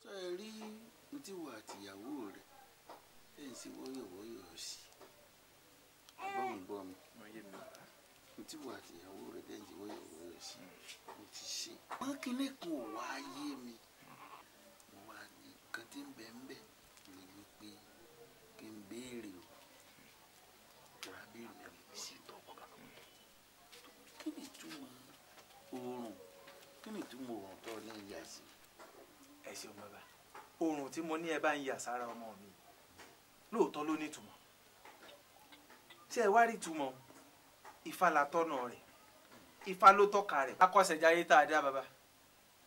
sọ ẹ rí ní tí wà àtìyàwó rẹ̀ ẹ̀ ń ṣe wọ́yọ̀wọ́yọ̀ sí àbọ̀hún gbọ́ mi ní tí wà àtìyàwó rẹ̀ ẹ̀ ń ṣe wọ́yọ̀wọ́yọ̀ sí mo ti ṣe. wọ́n kíní kan ò wá yé mi mo wá ní nǹkan tí ń bẹ ń bẹ ni wípé kí n béèrè o tọ́ra béèrè mi sí tọ́kọ kí ni ìtumọ̀ oorun kí ni ìtumọ̀ oorun tó ní ìyá sí. ẹ ṣeun bàbá oorun tí mo ní ẹ bá ń yà sára ọmọ mi lóòótọ́ ló ní ìtumọ̀ tí ẹ wá rí ìtumọ̀ Ifá la tọ́nà rẹ̀ Ifá ló tọ́ka rẹ̀ akọ́ṣẹ́jáyé tá a dá bàbá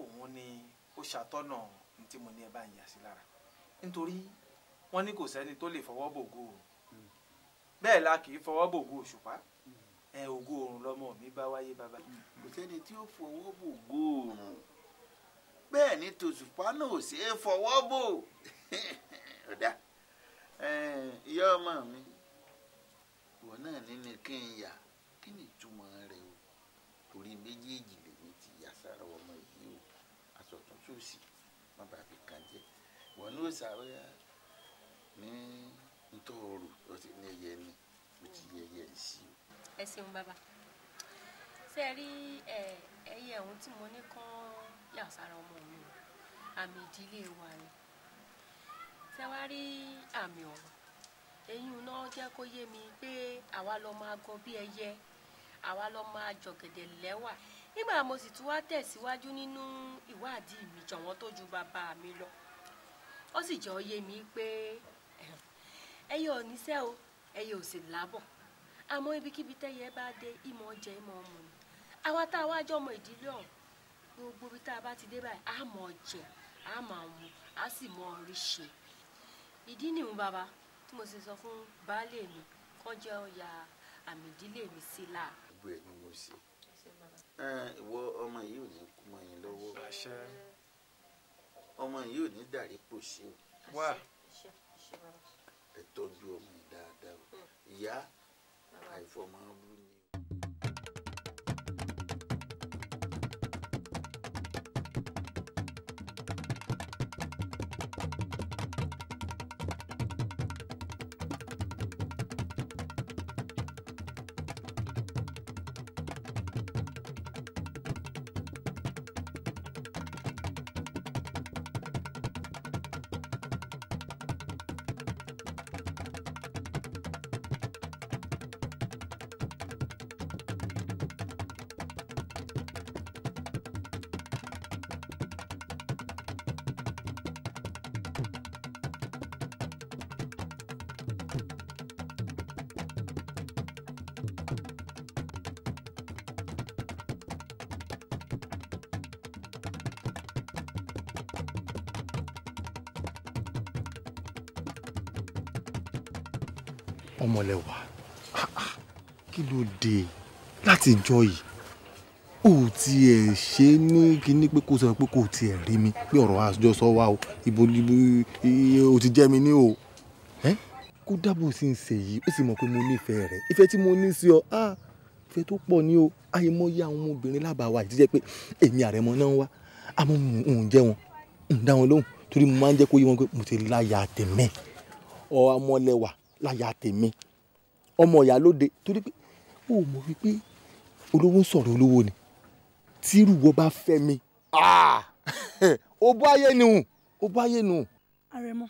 òun ni ó ṣàtọ́nà ní tí mo ní ẹ bá ń yà sí lára nítorí wọ́n ní kò sẹ́ni tó lè fọwọ́ bògo o bẹ́ẹ̀ la kì í fọwọ́ bògo òṣùpá ògo oòrùn lọmọ mi bá wáyé bàbá. kò sẹ́ni tí ó fọwọ́ bò góòrùn bẹ́ẹ̀ ni tòṣùpá náà ò ṣe é fọwọ́ bò ọ̀dà ìyá ọmọ mi ìwọ náà ní kí n yà kí ni ìtumọ̀ rẹ̀ o torí méjèèjì lèmi ti yà sára ọmọ yìí o aṣọ tó sòsì má bàa fi kàn jẹ́ ìwọ náà ṣàwẹ́yà ní ntọ́ọ̀rù tó ti ní ẹyẹ ni mo ti yẹyẹ sí o. ẹ ṣeun bàbá ṣe rí ẹyẹ ohun tí mo ní kán yà sára ọmọ mi àmì ìdílé wa ni ṣe wá rí àmì ọ̀rọ̀ èyí náà jẹ́ kó yé mi pé àwa lọ máa gọ bí ẹyẹ àwa lọ máa jọ̀gẹ̀dẹ̀ lẹ́wà nígbà mo sì tún wá tẹ̀síwájú nínú ìwádìí mi jọ̀wọ́n tó ju bàbá mi lọ ó sì jẹ́ ó yé mi pé ẹyẹ ò níṣẹ́ o ẹyẹ ò sì lábọ̀ àmọ́ ibikíbi tẹ́yẹ bá dé ìmọ̀ jẹ ìmọ̀ ọmọ ni àwa tá a wá jọ ọmọ ìdílé ọ̀hún gbogbo ibi tá a bá ti dé báyìí á mọ̀ jẹ á máa mu á sì mọ orí ṣe ìdí nìhun bàbá tí mo sì sọ fún baálé mi kán jẹ́ ọ̀yà àmì ìdílé mi sí là. gbogbo ẹ ni mo ṣe ìwọ ọmọ yìí ò ní kú mọ́ yín lọ́wọ́ ọmọ yìí ò ní dàrí pò sí o wá ẹ tọ́jú ọmọ yìí dáadáa o ìyá àìfọmọ bú ni. ọmọlẹ́wà kí ló dé láti jọ yìí ó tiẹ̀ ṣe ní kíní pé kó sọ pé kò tiẹ̀ rí mi pé ọ̀rọ̀ àjọsọ wa o ibo o ti jẹ́ mi ní o kó dábò sí ń ṣe yìí ó sì mọ̀ pé mo nífẹ̀ẹ́ rẹ̀ ìfẹ́ tí mo ní sí ọ ìfẹ́ tó pọ̀ ní o àyèmọ́yé àwọn ọmọbìnrin lábàáwá yìí ti jẹ́ pé èmi àrẹ̀mọ náà ń wá àmọ́ òun jẹ́ wọn ń dá wọn lóhùn torí mo máa ń jẹ́ kó yé wọn pé mo ti láyà tèmi ọmọlẹ́wà láyà tèmi ọmọ ìyá lóde torí pé ó mọ̀ wípé olówó ń sọ̀rọ̀ olówó ni tí irúwọ bá fẹ́ mi ó bá ayé nù ó bá ayé nù. àrẹ̀mọ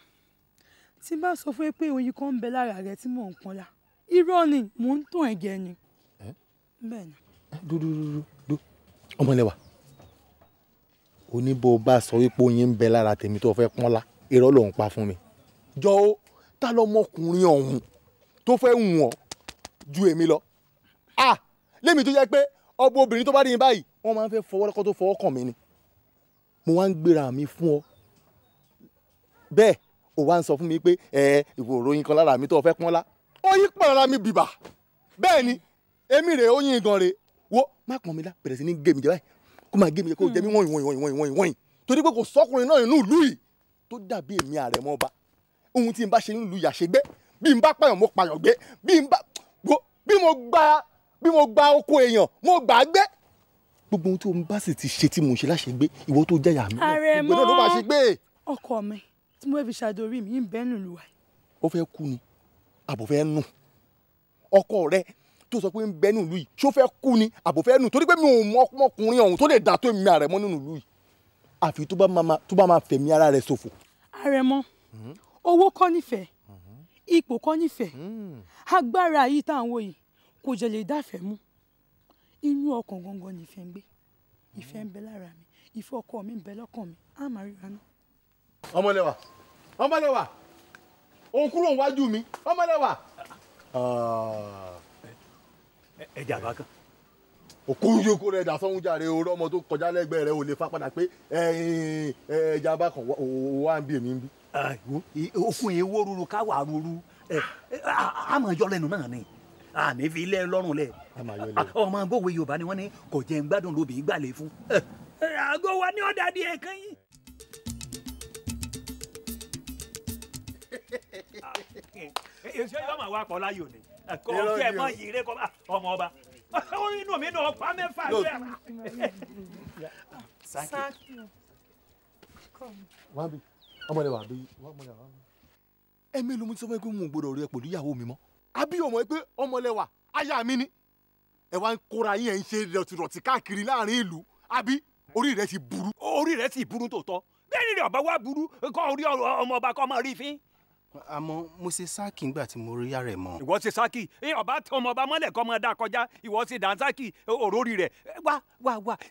tí bá sọ fún ẹ pé oyin kan ń bẹ lára rẹ tí mò ń pọnlá irọ́ ni mò ń tàn ẹ̀gẹ́ ni. bẹ́ẹ̀ ni. dúdú ọmọlẹ́wà oníbó bá sọ wípé oyin ń bẹ lára tèmi tó fẹ́ pọ́nlá irọ́ ló ń pa fún mi. jọ ó ta lọmọkùnrin ọ̀hún tó fẹ́ wù ọ́ ju èmi lọ. lémi tó jẹ́ pé ọgbọ obìnrin tó bá rí yín báyìí wọ́n máa ń fẹ́ fọwọ́ lọ́kọ́ tó fọwọ́ kàn mí ni. mo wá ń gbéra mi fún ọ bẹ́ẹ̀ o wá ń sọ fún mi pé ìwò òròyìn kan lára mi tó fẹ́ pọ́nlá oyin pọ̀ lára mi bìbà bẹ́ẹ̀ ni èmi rè oyin gan rè wo má pọ̀n mi lá bẹ̀rẹ̀ sí ní gé mi jẹ báyìí kó máa gé mi jẹ kó jẹ mí wọ̀nyí torí pé kò sọ́kùnrin náà nínú ìlú yìí tó dàbí èmi Àrẹ̀mọ Ọba ohun tí n bá ṣe nílùú yàṣẹgbé bí n bá pààyàn mo pààyàn gbé bí mo gba oko èèyàn mo gbà á gbé gbogbo ohun tí o bá sì ti ṣe tí mo ṣe láṣẹgbé ìwọ tó jẹyà mi Àrẹ̀mọ gbogbo náà ló máa ṣe gbé. ọkọ mi tí mo fi ṣàdórí mi ń bẹ́ẹ̀ nùlù wa. ó fẹ́ kú ni àbò fẹ́ nù ọkọ rẹ tó sọ pé ń bẹ nínú ìlú yìí ṣó fẹ́ kú ni àbò fẹ́ nù torí pé mi ò mọ ọmọkùnrin ọ̀hún tó lè dà tó èmi àrẹ̀mọ nínú ìlú yìí àfi tó bá máa fẹ̀mí ara rẹ̀ ṣòfò. àrẹ̀mọ owó kọ́ nífẹ̀ẹ́ ipò kọ́ nífẹ̀ẹ́ agbára yìí tá à ń wò yìí kò jẹ́ lè dáfẹ́ mú inú ọkàn gangan nífẹ̀ẹ́ ń gbé ìfẹ́ ń bẹ lára mi ìfẹ́ ọkọ mi ń bẹ lọ́kàn mi á máa ríra náà. ọmọlẹ́wà òun kúrò níwájú mi ọmọlẹ́wà. ẹja bá kan. òkú yòókù rẹ̀ dà sọ́hún jàre oró ọmọ tó kọjá lẹ́gbẹ̀ẹ́ rẹ̀ ò lè fa padà pé ẹja bá kan wá ń bí èmi ń bí. okun yìí wó ruru ká wà ruru àmọ́ yọ lẹ́nu náà ni àní fi ilé lọ́rùn lẹ̀ ọmọ gbòwe Yorùbá ni wọ́n ní kò jẹ́ ń gbádùn lóbi gbàlè fún. àgọ́ wa ní ọ̀dà díẹ̀ kan yìí. èsì yóò máa wá pọ̀ láyò ni kò tí ẹ mọ yìí rẹ kọ́ ọmọ ọba orí inú mi náà pa mẹ́fà lóyà. wá bí ọmọlẹ́wà bí ẹ̀mí ló mú sọ fún mi pé mo gbọ́dọ̀ rí ẹ pẹ̀lú ìyàwó mi mọ́ àbí ọmọ pé ọmọlẹ́wà aya mi ni ẹ wá ń kóra yín ẹ̀ ń ṣe rọ̀tìrọ̀tì káàkiri láàrin ìlú àbí orí rẹ ti burú. orí rẹ ti burú tòótọ́ bẹ́ẹ̀ ni ọba wa burú kọ́ orí ọmọ ọba kọ́ máa rí fín. àmọ́ mo ṣe sáàkì ńgbà tí mo rí ààrẹ mọ́. ìwọ ti sáàkì ọba tí ọmọ ọba mọ́lẹ̀ kọ́ máa dá kọjá ìwọ ti dàn sáàkì òrórí rẹ̀ wá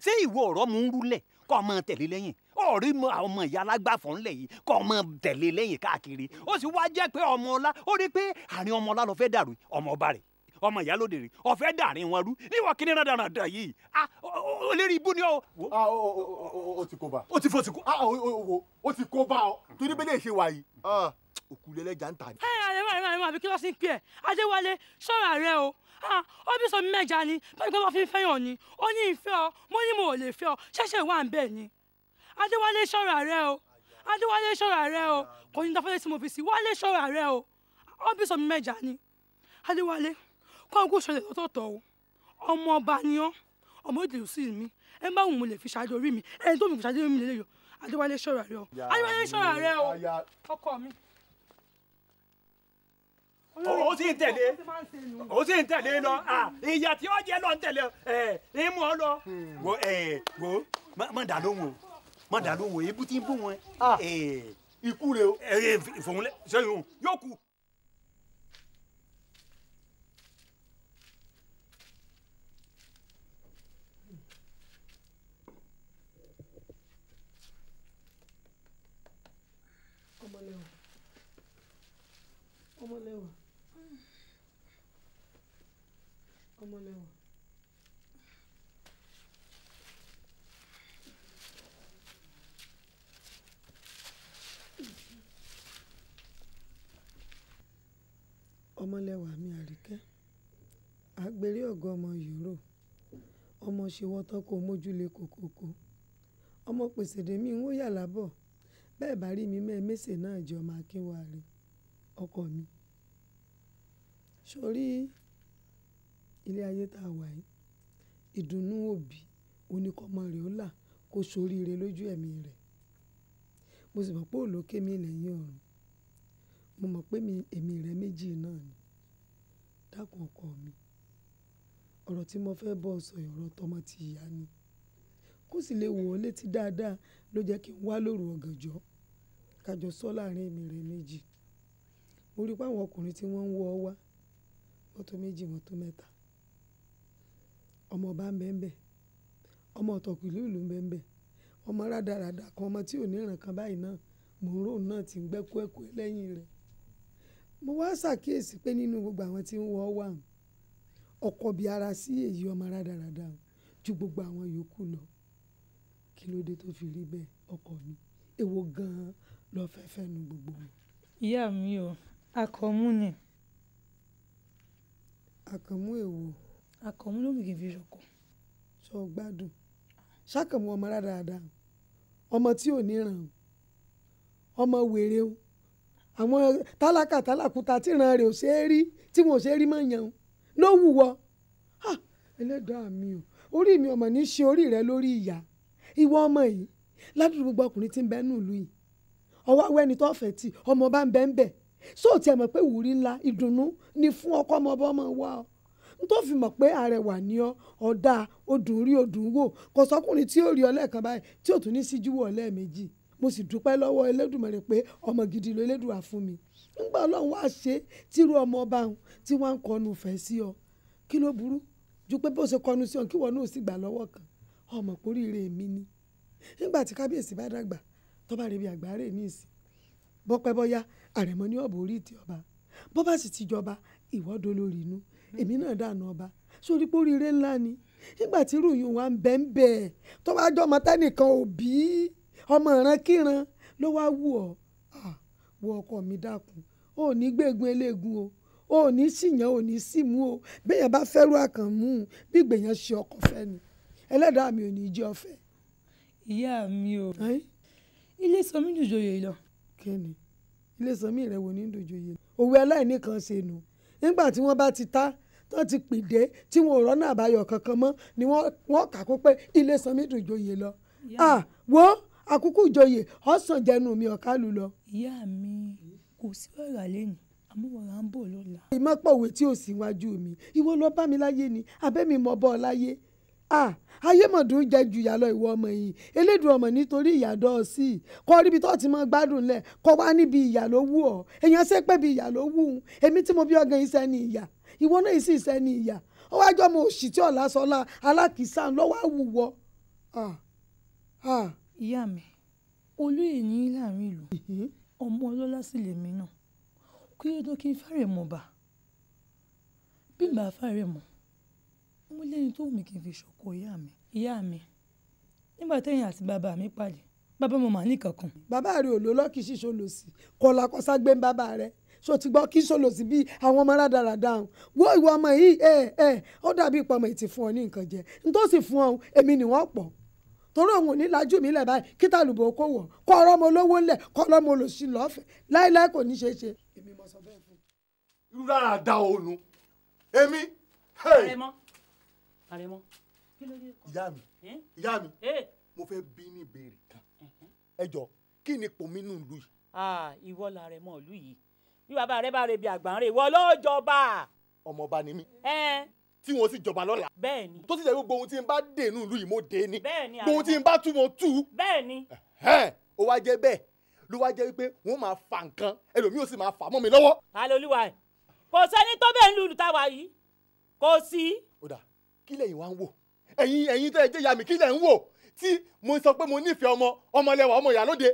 ṣé ìwọ ọ̀rọ̀ mú ń rúlẹ̀ kọ́ ọ máa tẹ̀lé lẹ́yìn ọ̀rí ọmọ ìyá alágbàfọ̀ ńlẹ̀ yìí kọ́ ọ máa tẹ̀lé lẹ́yìn káàkiri ó sì wá jẹ́ pé ọmọ ọlá ó rí pé àárín ọmọ ọlá lọ fẹ́ dàrú ọmọ ọba rẹ̀ ọmọ ìyá lóde rè ọ̀fẹ́ dàrin wọn rú níwọ̀n kí ni rádaràdà yìí olórí ibú ni ó. ó ti kó bá. ó ti fò sí kó. ó ti kó bá ọ torí bẹ́ẹ̀ lè ṣe wà yìí òkúlẹ̀lẹ́jà ń tà ní. àrẹ̀mọ àbí kí ló sì ń pè ẹ́ Adéwálé ṣọ́ra rẹ o ó bí sọ mi mẹ́ja ni báyìí pé wọ́n fi ń fẹ́yàn ni ó ní ìfẹ́ ọ mo ní mo ò lè fẹ́ ọ ṣẹ̀ṣẹ̀ wà ń bẹ̀ ni Adéwálé ṣọ́ra rẹ o Adéwálé ṣọ́ra rẹ o kò ní dáfọ́lẹ́ tí mo fi sí Wálé ṣọ́ra rẹ o ó bí sọ mi mẹ́ja ni Adéwálé kọ́ ọ̀gùn ṣọlẹ̀ lọ́tọ̀ọ̀tọ̀ o ọmọ ọba ni ọ́ ọmọ ìdìlú sí mi ẹ bá wù mo lè fi ṣáájú orí mi ẹni tó mi fi ṣáájú orí mi lè yọ Adéwálé ṣọ́ra rẹ o Adéwálé ṣọ́ra rẹ o ọkọ mi. ó sì ń tẹ̀lé lọ ìyá tí ó jẹ́ lọ ń tẹ̀lé ẹ mú ọ lọ. wo má dà lóhùn o má dà lóhùn o ebú tí ń bú wọn. ikú rẹ o. ìfòhùnlẹ sẹ́yìn yóò kú. Ọmọlẹ́wà. Ọmọlẹ́wà mi Àríkẹ́ àgbèrè ọ̀gọ́ ọmọ yòrò ọmọ ṣèwọ́tọ́ kò mójúlé kòkòkò ọmọ pèsèdè mi ń wó yà lábọ̀ bẹ́ẹ̀ bá rí mi mẹ́ẹ̀mẹ́sẹ̀ náà jẹ́ ọmọ akínwáre ọkọ mi sórí ilé ayé tá a wà yìí ìdùnnú òbí oníkọ́mọ rẹ̀ ó là kó soríire lójú ẹ̀mí rẹ̀ mo sì mọ̀ pé òlókè mi lẹ́yìn ọ̀run mo mọ̀ pé èmi rẹ̀ méjì náà ni dákun ọkọ mi ọ̀rọ̀ tí mo fẹ́ bọ́ sọ ọ̀rọ̀ tọmọ ti ìyá ni kó sì lè wò ó létí dáadáa ló jẹ́ kí n wá lóru ọ̀gànjọ́ kájọ sọ láàrin èmi rẹ̀ méjì mo rí i pé àwọn ọkùnrin tí wọ́n ń wọ́ ọ wá wọ́n tó méjì wọ́n tó mẹ́ta ọmọ ọba ń bẹ́ẹ̀ ọmọ ọ̀tọ̀kùlú ìlú ń bẹ́ẹ̀ ọmọ rádaràdà kan ọmọ tí ò ní ìràn kan báyìí náà mò ń rò náà ti ń gbẹ́kú ẹ̀kú lẹ́yìn rẹ̀ mo wá ṣàkíyèsí pé nínú gbogbo àwọn tí ń wọ́ ọ wà ọkọ bí ara sí èyí ọmọ rádaràdà ju gbogbo àwọn yòókù lọ kí ló dé tó fi rí bẹ́ẹ̀ ọkọ mi èwo gan-an lọ fẹ́fẹ́ nu gbogbo wọn. ìyá mi o akọ̀mú ni. àkànmú èwo. akọ̀mú ló mi kì í fi ṣọkọ. sọ gbádùn ṣàkànmú ọmọ rádaràda ọmọ tí ò ní ràn ọmọ wèrè o àwọn tálákùtà tí ìran rẹ̀ ò ṣe é rí tí wọn ò ṣe é rí mọ̀ yàn ló wùwọ ẹlẹ́dàá mi o orí mi ọmọ ní ṣe orí rẹ lórí ìyá ìwọ ọmọ yìí ládùúgbò gbogbo ọkùnrin tí ń bẹ nù ìlú yìí ọwọ́ awẹ́ni tó fẹ́ tì ọmọ bá ń bẹ́ ń bẹ̀ sóò tiẹ̀ mọ̀ pé ìwúrí ńlá ìdùnnú ni fún ọkọ ọmọ ọba ọmọ wa ọ n tó fi mọ̀ pé arẹwà ni ọ ọ̀dà odùn rí odùn wò kò sọkùnrin tí ó rí ọ lẹ́ẹ̀kan báyìí tí ò tún ní síjú wọ̀ lẹ́ẹ̀mejì mo sì dúpẹ́ lọ́wọ́ Elédùmarè pé ọmọ gidi ló Elédùà fún mi ńgbà Ọlọ́run wá ṣe tírú ọmọ ọba hàn tí wọ́n ń kọnu fẹ́ sí ọ kí ló burú ju pé bó ṣe kọnu sí ọ kí wọn náà sì gbà lọ́wọ́ kan ọmọ kórìíre mi ni nígbà tí kábíyèsí bá dàgbà tó bá rebi àgbáre ní ìsìn bọ́pẹ́ bọ́yá àrẹ̀mọ ní ọ̀bọ̀ orí ìtì ọba bó bá sì ti jọba ìwọ́dọ̀ lórí inú èmi náà dànù ọba sórí póríire ńlá ni nígbà tí ròyìn wa ń bẹ́ ń bẹ́ tó bá jọ ọmọ tẹ́nìkan òbí ọmọ ìrankíran ló wá wù ọ́ wo ọkọ mi dákun ò ní gbẹ̀gùn eléegun o ò ní síyàn ò ní símú o bẹ́ẹ̀ bá fẹ́rù àkànmú bí gbèyàn ṣe ọkọ fẹ́ ni ẹlẹ́dàá mi ò ní jẹ́ ọ̀fẹ́. ìyá mi o ilé sọmí dùjòyè lọ. kí ni ilé sọmí rẹ wò ní dùjòyè òwe aláìní kan ṣe nù nígbà tí wọ́n bá ti ta tán ti pèdé tí wọn ò rọ́nà àbáyọ kankan mọ́ ni wọ́n kà kó pé ilé sanmi dùn joyè lọ. wo àkúkú joyè ọ̀sán jẹnu mi ọ̀kálù lọ. ìyá mi kò sí wàrà lẹ́nu àmọ́ wàrà ń bọ̀ lọ́la. ìmọ̀pọ̀wé tí ò sí wájú mi ìwọ ló bá mi láyé ni abẹ́mi mọ̀ bọ́ ọ láyé. ayé mọ̀dún jẹ́ ju ìyá lọ ìwọ ọmọ yìí elédùn ọmọ nítorí ìyàdọ́ sí i kọ́ ríbi tó ti mọ gbádùn lẹ̀ kọ́ wá níbi ìyà ló wù ọ́ èèyàn ṣe pé bí ìyà ló wù ú èmi tí mo bí ọgàn iṣẹ́ ni ìyà ìwọ náà sì iṣẹ́ ni ìyà ó wá jọ mo òṣì tí ọ̀la sọlá alákìísà lọ́wọ́ àwùwọ́. ìyá mi olóyè ní láàrin ìlú ọmọ ọlọ́lá sì lèmi náà kí ló tó kí n fẹ́rẹ̀ mọ̀ bá bí n bá fẹ́rẹ̀ mọ̀ mo lẹ́yìn tó wù mí kí n fi ṣọ̀kọ ìyá mi nígbà téèyàn àti bàbá mi pàdé bàbá mo mà ní kankan. bàbá rẹ ò lò lọ́kì ṣíṣe olòṣì kọlà kọsá gbé ń bàbá rẹ so ti gbọ́ kí ṣolòṣì bíi àwọn ọmọ rádaràda hàn wo ìwọ ọmọ yìí ó dàbí ìpamọ́ ìtì fún ọ ní nǹkan jẹ nítòsí fún ọ èmi ni wọ́n pọ̀ torí òun ò ní lajú mi lẹ̀ báyìí kí tàlùbọ̀ kó wọ̀ kọ́ ọ̀rọ̀ ọmọ olówó ńlẹ̀ kọ́ ọ̀rọ̀ ọmọ olòṣì lọ́fẹ̀ẹ́ láíláí kò ní ṣeé ṣe. èmi mọ̀ sọ bẹ́ẹ̀ fún. irú rárá da òòlù èmi. àrẹ̀mọ kí ló dé. ìyá mi mo fẹ́ bí ní ìbéèrè kan ẹ jọ kí ni ipò mi nù ìlú yìí. ìwọ làrẹ̀mọ ìlú yìí bí bàbá rẹ bá rebi àgbáńrè ìwọ ló jọba. ọmọọba ni mí tí wọn sì jọba lọ́la. bẹ́ẹ̀ni. tó sì jẹ́ gbogbo ohun tí n bá dé nù ìlú yìí mo dé ni. bẹ́ẹ̀ni gbogbo ohun tí n bá tú mo tú. bẹ́ẹ̀ni. ó wá jẹ́ bẹ́ẹ̀ ló wá jẹ́ wípé wọ́n máa fa nǹkan ẹlòmíì ó sì máa fà mọ́ mi lọ́wọ́. alolúwa ẹ̀ kò sẹ́ni tó bẹ́ẹ̀ ń lùlù táwa yìí kò sí. ó dà kí lẹ́yìn wá ń wò ẹ̀yin tẹ́ ẹ jẹ́ ìyá mi kí lẹ́ ń wò tí mo sọ pé mo nífẹ̀ẹ́ ọmọlẹ́wà ọmọ ìyálóde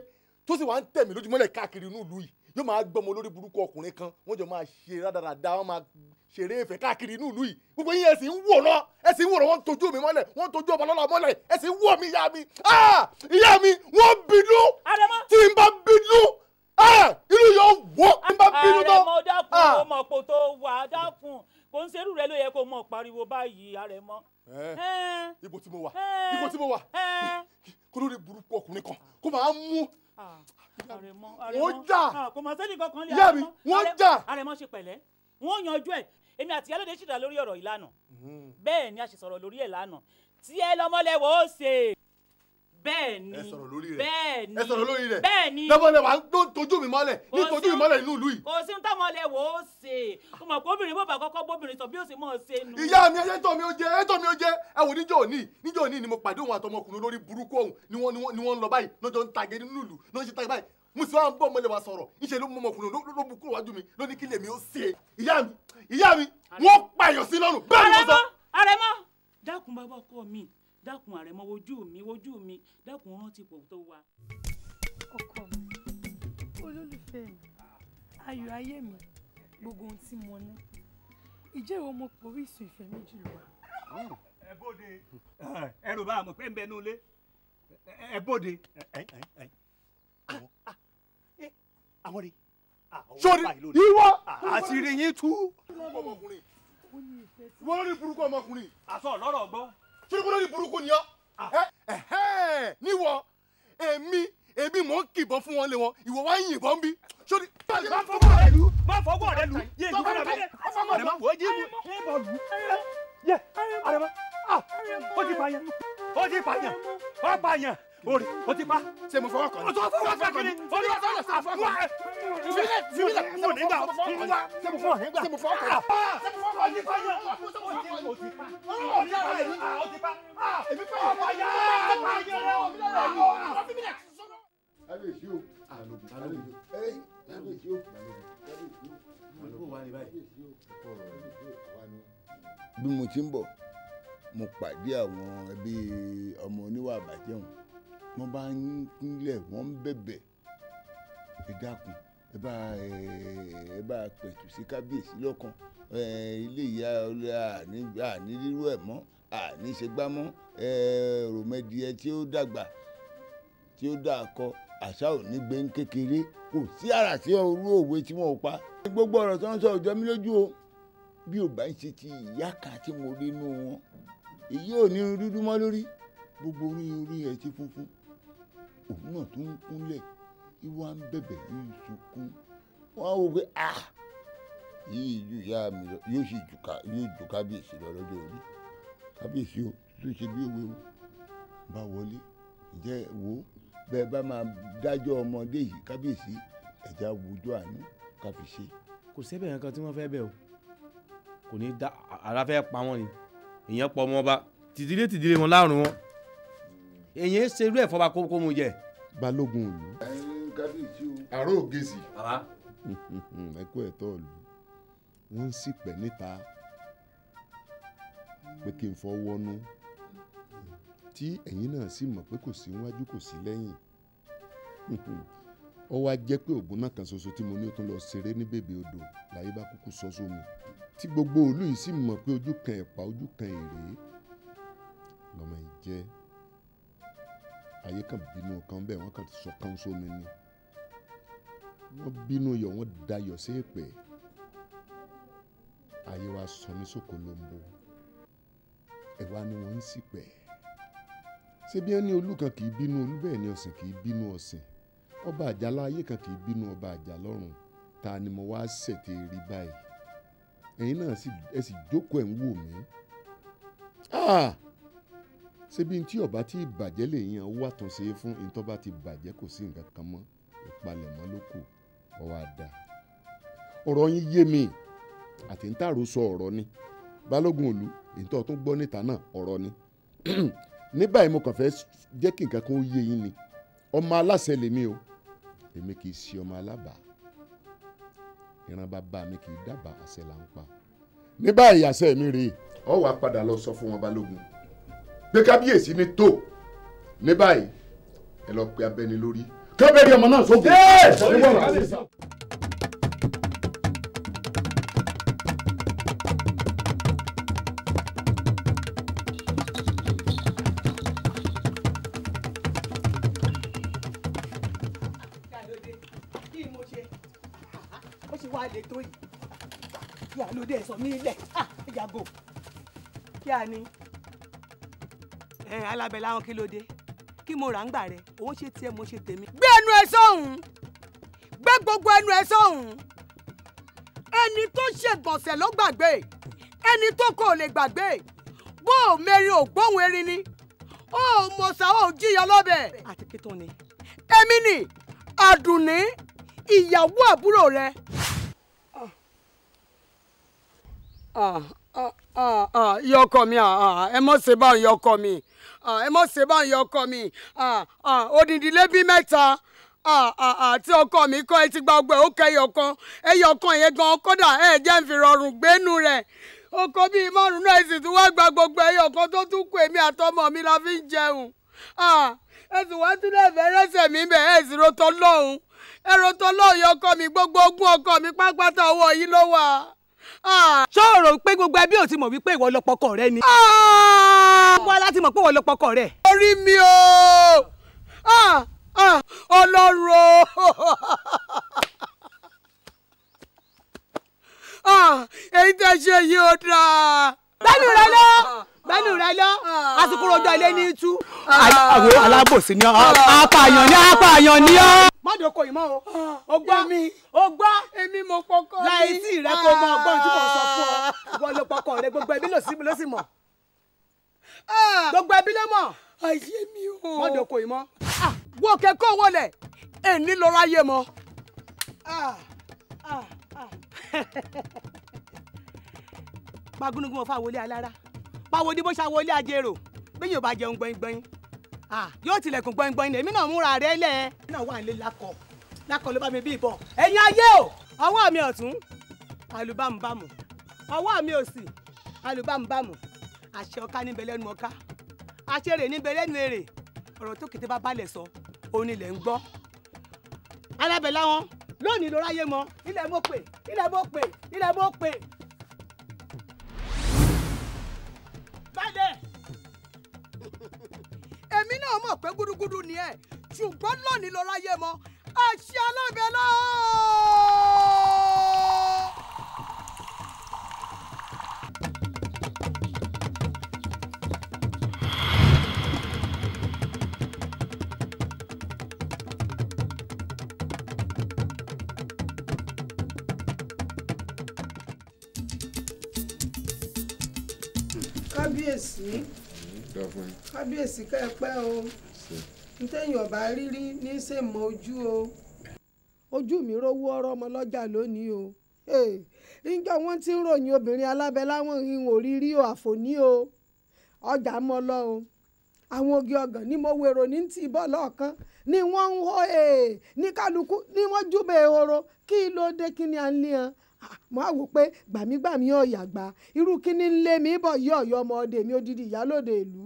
tó sì wá ń tẹ̀ mí lójúmọ́lẹ̀ káàkiri inú ìlú yìí yóò máa gbọ́mọ lórí burúkú ọkùnrin kan wọ́n jọ máa ṣe rádaràda wọ́n máa ṣeré ìfẹ́ káàkiri inú ìlú yìí gbogbo yín ẹ sì ń wò náà wọ́n ń tojú mi mọ́lẹ̀ wọ́n ń tojú ọba lọ́la mọ́lẹ̀ ẹ sì ń wò mí ìyá mi wọ́n bínú tí n bá bínú inú yóò wọ́ tí n bá bínú náà. àrẹ̀mọ dákun ó mọ̀ pò tó wà dákun kò ń serú rẹ ló yẹ kó mọ̀ pariwo báyìí àrẹ̀mọ. ibo tí mo wà kó lórí burúkú ọkùnrin kan kó máa mú wọ́n jà kò mọ̀ sẹ́ni kankan lé ìyá mi wọ́n jà. àrẹ̀mọ ṣe pẹ̀lẹ́ wọ́n yanjú ẹ̀ èmi àti ìyálóde ṣìdá lórí ọ̀rọ̀ ìlànà bẹ́ẹ̀ ni a ṣe sọ̀rọ̀ lórí ẹ̀ lánàá tí ẹ lọ́mọlẹ́wọ̀ ó ṣe bẹ́ẹ̀ ni ẹ sọ̀rọ̀ lórí rẹ̀ bẹ́ẹ̀ ni ẹ sọ̀rọ̀ lórí rẹ̀ bẹ́ẹ̀ ni lọ́mọlẹ́wà ń tojú mi mọ́lẹ̀ ní tojú mi mọ́lẹ̀ inú ìlú yìí. kò sí ń tọ́mọlẹ́wọ̀ ó ṣe o mọ̀ pé obìnrin bó bá kọ́kọ́ bóbìnrin sọ bí ó ṣe mọ̀ ṣe nu. ìyá mi ẹyẹ tó mi ó jẹ ẹ wò níjọ́ òní ni mo pàdé òun àtọmọkùnrin lórí burúkú ọ̀hún ni wọ́n ń lọ báyìí lọ́jọ́ ń tagé nínú ìlú ló ń ṣe tagé báyìí mo sì wá ń bọ́ ọmọlẹ́wà sọ̀rọ̀ níṣẹ́ ló mú ọmọkùnrin ló bu kúrò wájú mi ló ní kí lèmi ó ṣe ìyá mi wọ́n pààyàn sí lọ́rùn bẹ́ẹ̀ ni mo sọ. àrẹ̀mọ dákun bàbá ọkọ mi dákun àrẹ̀mọ wojú mi dákun rántí pò tó wà. ọkọ mi olólùfẹ́ mi ayọ̀ ayé mi gbogbo ohun tí mo ní ìjẹ́ ìwọ mo pòrí ìsùn ìfẹ́ méjì lọ. ẹ bóde ẹ rò bá àmọ̀ pé ń bẹ nú ilé ẹ bóde. àwọn rè sórí ìwọ àṣírí yín tú. wọ́n lórí burúkú ọmọkùnrin. àṣọ lọ́rọ̀ gbọ́. sórí kó lórí burúkú ni ọ́. níwọ èmi mò ń kìbọn fún wọn lé wọn ìwọ wá ń yìnbọn bí. sórí má fọwọ́ rẹ lù yé ìlú fúnra mi àrẹ̀mọ wò ó jí mu yé bọ̀ lù yé àrẹ̀mọ ó ti pààyàn ó pààyàn orí o ti pa. ṣé mo fọwọ́ kàn ní. o tó fọwọ́ kàn ní. orí wa sọ̀rọ̀ sọ̀rọ̀ fọwọ́ kàn. fílẹ̀ mo nígbà ṣé mo fọwọ́ kàn. ṣé mo fọwọ́ kàn. ṣé mo fọwọ́ kàn. o ti pa. èmi fẹ́ ọmọ yá. kábíyèsí o balógun kábíyèsí o bí mo ti ń bọ̀ mo pàdé àwọn ẹbí ọmọ oníwà àbàjẹ́ wọn wọ́n bá ń kúnlẹ̀ wọ́n ń bẹ̀bẹ̀ ẹ dákun ẹ bá pẹ̀tù sí kábíyèsí lọ́kàn ilé ìyá àní rírú ẹ̀ mọ́ àní ṣe gbá mọ́ ròmẹdìẹ tí ó dàgbà tí ó dà kọ àṣà ò ní gbé ń kékeré kò sí àrà sí orú òwe tí wọn ò pa. gbogbo ọ̀rọ̀ tó ń sọ ọjọ́ mi lójú o bí ò bá ń ṣe ti ìyá kan tí mo rí inú wọn èyí ò ní dúdú mọ́ lórí gbogbo orí ẹ̀ ti funfun òun náà tó ń kúnlẹ̀ ìwà ń bẹ̀bẹ̀ yìí sunkún wọn á wò pé yìí ju ìyá mi lọ yóò sì ju kábíyèsí lọ lọ́jọ́ orí kábíyèsí o tó ṣe bí òwe o bá wọlé ǹjẹ́ wo bẹ́ẹ̀ bá máa dájọ́ ọmọdé yìí kábíyèsí ẹ̀já wùjọ àánú ká fi ṣe. kò sẹ́bẹ̀ yẹn kan tí wọ́n fẹ́ bẹ̀ o kò ní da ara fẹ́ pa wọ́n ni èèyàn pọ̀ ọmọ ọba tìdílé wọn láàrún wọn èèyàn ṣerú ẹ̀ fọba kó mu jẹ. balógun ìlú. kábíyèsí o. àrò ògèsì. bàbá. ẹkú ẹ̀tọ́ ìlú wọ́n ń sì pẹ́ níta pé kí n fọwọ́nú tí ẹ̀yin náà sì mọ̀ pé kò sí níwájú kò sí lẹ́yìn ó wá jẹ́ pé ògùn náà kan ṣoṣo tí mo ní ó tún lọ ṣeré ní bèbè odò láyé bá kúkú sọ sómi tí gbogbo òlú yìí sì mọ̀ pé ojú kan ẹ̀pà ojú kan èrè lọ́mọ yìí jẹ́ ayé kan bínú kan bẹ́ẹ̀ wọ́n kàn sọ kan sómi ni wọ́n bínú yọ̀ wọ́n dayọ̀ sí èpè ayé wa sọ mí sóko lóńbó ẹ̀ wá ni wọ́n ń sì pẹ́ ṣé bí ẹni olú kan kì í bínú olú bẹ́ẹ̀ ni ọ̀sìn kì í bínú ọ̀sìn ọba àjàlá ayé kan kì í bínú ọba àjàlọ́run ta ni mo wá ṣètè rí báyìí ẹ̀yin náà ẹ sì jókòó ẹ̀ ń wò mí ṣé bí tí ọba tí ìbàjẹ́ lè yan owó àtúnṣe fún ìtọ́ba ti bàjẹ́ kò sí nǹkan kan mọ́ ìpalẹ̀mọ́ ló kù ọwọ́ àdá ọ̀rọ̀ yín yé mi àti ń tàrò sọ ọ̀rọ̀ ni balógun òlu ìtọ́ tún gbọ́ níta náà ọ̀rọ̀ ni ní báyìí mo kàn fẹ́ jẹ́ kí nǹkan kan ó yé yín ni ọmọ aláṣẹ lèmi o èmi kì í ṣe ọmọ alábàá ìran bàbá mi kì í dábàá àṣẹ là ń pa ní báyìí àṣẹ mi rèé ọ wàá padà lọ sọ fún wọn balógun pé kábíyèsí ní tó ní báyìí ẹ lọ pe abẹni lórí kébèrè ọmọ náà sókè. lè tó yìí kí a ló dé sọ mí lẹ̀ yàgò kí a ní. alábẹ́ láwọn kí ló dé kí mo rà ń gbà rẹ òun ṣe tiẹ̀ mo ṣe tèmi. gbé ẹnu ẹ sọ́hùn gbé gbogbo ẹnu ẹ sọ́hùn ẹni tó ṣègbọ̀nsẹ̀ ló gbàgbé ẹni tó kò lè gbàgbé bó o mẹ́rin ò gbóhùn erin ni ó mọ̀sá ó jíyọ lọ́bẹ̀. àti kí tó ni. èmi ni àdùnní ìyàwó àbúrò rẹ. ìyá ọkọ mi ẹ mọ̀ ṣe báwọn ìyá ọkọ mi ẹ mọ̀ ṣe báwọn ìyá ọkọ mi odindi lé bí mẹ́ta tí ọkọ mi kọ́ ẹ ti gba ọgbẹ́ ó kẹ́ ẹyọkan yẹn gan kódà ẹ jẹ́ ń fi rọrùn gbénu rẹ̀ ọkọ bíi márùn náà sì tún wá gba gbogbo ẹyọkan tó tún kù èmi àtọmọ mi la fi ń jẹun ẹ sì wá tún lẹ́ẹ̀fẹ́ rẹ́sẹ̀ mi bẹ̀ ẹ sì rotọ́ lọ́hùn ẹ rotọ́ lọ́hùn yọ ọkọ mi gbogbo ogún ọkọ mi pápátá ọwọ́ yìí ló wà. ṣọ́ọ̀rọ̀ pé gbogbo ẹbí ò ti mọ̀ wípé ìwọ lọ́pọ̀kọ rẹ ni. gbogbo aláti mọ̀ pé ìwọ lọ́pọ̀kọ rẹ. orí mi o ọlọ́run o èyí tẹ́ ṣe yìí ó dáa. gbẹ́nu rẹ lọ àsìkò rọjò ilé ní tú. àwọn alábòsí ni apààyàn ni ọ́. má dòkò ìmọ̀ o gbọ́ èmi mo pọkọ mi. láì sí rẹ kó mọ ọgbọ́n tí mo sọ fún ọ ìwọ ló pọkọ rẹ gbogbo ẹbí ló sì mọ̀ gbogbo ẹbí ló mọ̀. ayé mi o. mọ́dọ̀ kò ì mọ́ wọ́n kẹ́kọ̀ọ́ wọlé ẹni lọ́ra yé mọ́. pagúnugún ọ̀fà wọlé alára pàwọ́dí bó ṣàwọlé ajérò bí yóò bá jẹun gbọ̀ngbọ̀n yóò tilẹ̀kùn gbọ̀ngbọ̀n èmi náà múra rẹ̀ lẹ̀. èmi náà wà nílé lákọ̀ ló bá mi bí ìbọn. ẹ̀yin ayé o ọwọ́ mi ọ̀tún alùbámubámu ọwọ́ mi òsì alùbámubámu àṣẹ ọ̀ká níbẹ̀ lẹ́nu ọ̀ká àṣẹ èrè níbẹ̀ lẹ́nu èrè ọ̀rọ̀ tó kété bá balẹ̀ sọ òun ilẹ̀ ń gbọ́. alábẹ̀lá wọn lónìí ló ráyé mọ ilẹ̀ mo pè ilẹ̀ mo pè ilẹ̀ mo pè. bálẹ̀ èmi náà mọ̀ pé gúdúgúdú ni ẹ̀ ṣùgbọ́n lónìí ló ráyé mọ àṣẹ alábẹ̀lá. kábíyèsí ká ẹ pẹ́ o ntẹ́yìn ọ̀bá rírí ní í ṣe mọ ojú o ojú mi rówó ọ̀rọ̀ ọmọ lọ́jà lónìí o ǹjọ́ wọ́n ti ń ròyìn obìnrin alábẹ́ láwọn ìhìn òrírí o àfòní o ọjà mọ́ lọ o àwọn ogi ọgàn ní mo wèrò ní ti bọ́ lọ́ọ̀kan ni wọ́n ń hó ní kálukú ní wọ́n júbẹ̀ ehoro kí ló dé kí ni à ń lé hàn mo á wò pé gbàmígbàmí ọ̀yà gbà irú kíní ń lé mi bọ̀ yí ọ̀yọ́ ọmọ ọdẹ mi odidi ìyálòde ìlú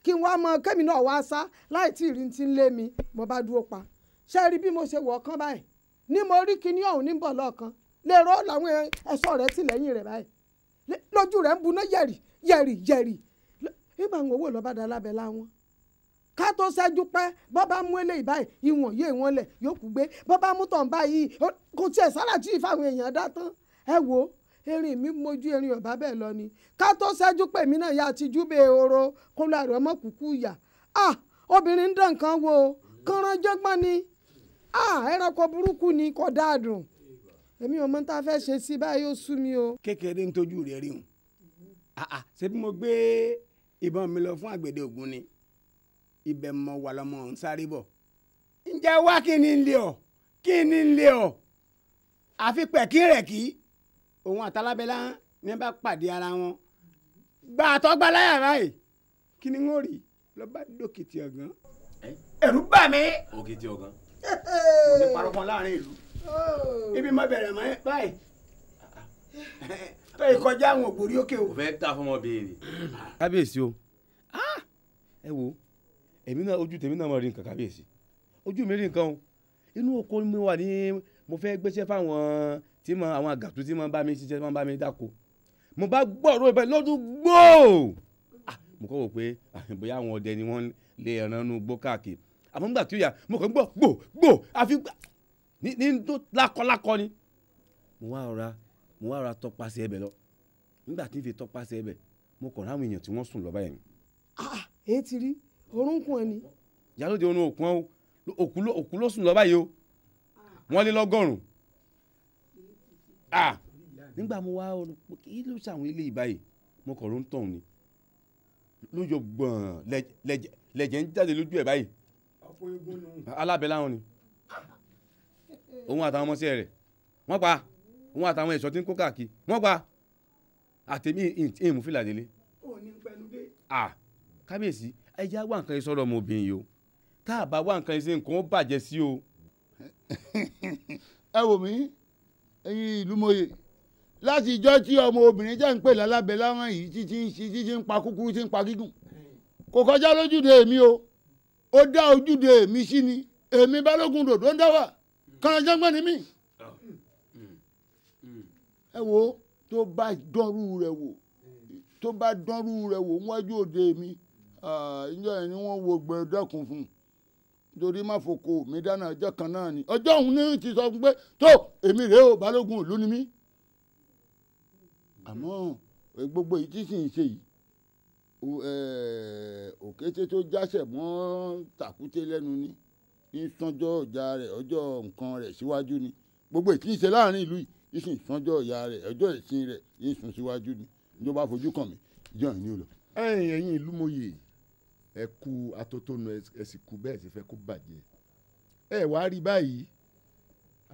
kí n wá mọ kẹ́mi náà wá sá láì tí ìrìn tí ń lé mi mo bá dúró pa ṣé rí bí mo ṣe wọ̀ ọ́kán báyìí ní mo rí kíní ọ̀hún ní bọ̀ lọ́ọ̀kan lè rọ́ làwọn ẹ̀ṣọ́ rẹ̀ tì lẹ́yìn rẹ̀ báyìí lójú rẹ̀ ń buná yẹ̀rì yẹ̀rì yẹ̀rì nígbà ń wò lọ́ba dá lábẹ́ láwọn ká tó ṣẹ́jú pẹ́ bọ́ bá mú eléyìí báyìí ìwọ̀n yé ìwọ̀n lẹ̀ yóò kú gbé bọ́ bá mú tàn báyìí kò tiẹ̀ sára tí ìfàwọn èèyàn dá tán ẹ wo erin mi mojú erin ọ̀bá bẹ́ẹ̀ lọ ni ká tó ṣẹ́jú pé mi náà yá ti júbẹ̀ ehoro kó lọ àrẹ ọmọ kúkú yà obìnrin ń dán nǹkan wo kànrán jẹ́gbọ́n ni ẹranko burúkú ni kò dáadùn èmi ò mọ tá a fẹ́ ṣe sí báyìí ó sú mi o. kékeré ń tójú rẹ̀ rí hùn ṣé bí mo gbé ìbọn mi lọ fún àgbẹ̀dẹ ògún ni ibẹ̀ mọ wà lọ́mọ ń sáré bọ̀ ǹjẹ́ wá kí ni ń lé ọ kí ni ń lé ọ àfi pẹ̀kí rẹ̀ kí òun àtàlábẹ́lá ní bá pàdé ara wọn gba àtọ́gbà láyà báyìí kí ni wọ́n rí lọ bá dókìtì ọ̀gán ẹ̀rù bà mí. òkìtì ọ̀gán. mo ní parọ́ kan láàrin ìlú ibi má bẹ̀rẹ̀ mọ́ báyìí tó ìkọjá àwọn ògbórí òkè o. kò fẹ́ ta fún ọmọbìnrin. kábíyèsí o ẹ wo èmi náà ojú tèmi náà mọ̀ rí nǹkan kábíyèsí ojú mi rí nǹkan o inú oko mi wà ní mo fẹ́ gbéṣẹ́ fáwọn tí mo àwọn àgàtú tí mo bá mi ṣiṣẹ́ tí mo bá mi dáko mo bá gbọ́rọ̀ ibẹ̀ lọ́dún gbòò mo kọ́ wò pé bóyá àwọn ọdẹ ni wọ́n lé ẹran nú gbó káàkiri àmọ́ nígbà tí ó yà mo kàn gbọ́ gbò àfi ní tó lákọ́lákọ́ ni mo wá ra tọpasẹ̀ ẹbẹ̀ lọ nígbà tí n fi tọpasẹ̀ ẹbẹ̀ mo kàn ráwọn èèyàn tí wọ́n sùn lọ báyìí. èyí ti rí orúnkún ẹni. ìyálóde orun òkú ló sùn lọ báyìí o wọ́n lé lọ́gọ́rùn-ún nígbà mo wá kí ló ṣàwọn ilé ìbáyìí mo kàn ló ń tàn ní lójó gbọ̀n lẹ̀jẹ̀ ń jáde lójú ẹ̀ báyìí alábẹ́ láwọn ni òun àtàwọn ọmọọṣẹ́ rẹ̀ wọ́n pa òun àtàwọn ẹ̀ṣọ́ tí ń kó káàkiri wọ́n pa àtẹ̀mí ìmú fìlà délé. kábíyèsí ẹja wà nǹkan ìsọ̀rọ̀ ọmọbìnrin yìí o tá a bá wà nǹkan ìṣe nǹkan ó bàjẹ́ sí o. ẹ wò mí ẹ̀yin ìlú mòye láti ìjọ́ tí ọmọ obìnrin jẹ́ ń pè lálábẹ́ láwọn yìí títí ń pa kúkúrú tí ń pa gígùn kò kọjá lójúde èmi o ó dá ojúde èmi sí ni èmi balógun dòdò ń dá wà kànáńjàngbọ̀n ni mí. ẹ wo tó bá dánrú rẹ̀ wò níwájú òde mi ìjọ yẹn ni wọ́n wo gbẹ̀dẹ́kun fún un nítorí má fòkò mi dáná ọjọ́ kan náà ni ọjọ́ òun ní ti sọ fún pé tó èmi rèé o balógun ìlú ni mí. àmọ́ gbogbo èyí tí sì ń ṣe yìí òkété tó jáṣẹ̀ mọ́ tàkúté lẹ́nu ní sánjọ́ ọjà rẹ̀ ọjọ́ nǹkan rẹ̀ síwájú ni gbogbo èyí tí ń ṣe láàrin ìlú yìí ìsìn sánjọ́ ọ̀yà rẹ̀ ọjọ́ ìsìn rẹ̀ yìí sùn síwájú ni ìjọba fojú kàn mí ìjọ ìní ò lọ. ẹ̀yin ìlú mòye ẹ kú atótónu ẹ sì kú bẹ́ẹ̀ sì fẹ́ kó bàjẹ́ ẹ wá rí báyìí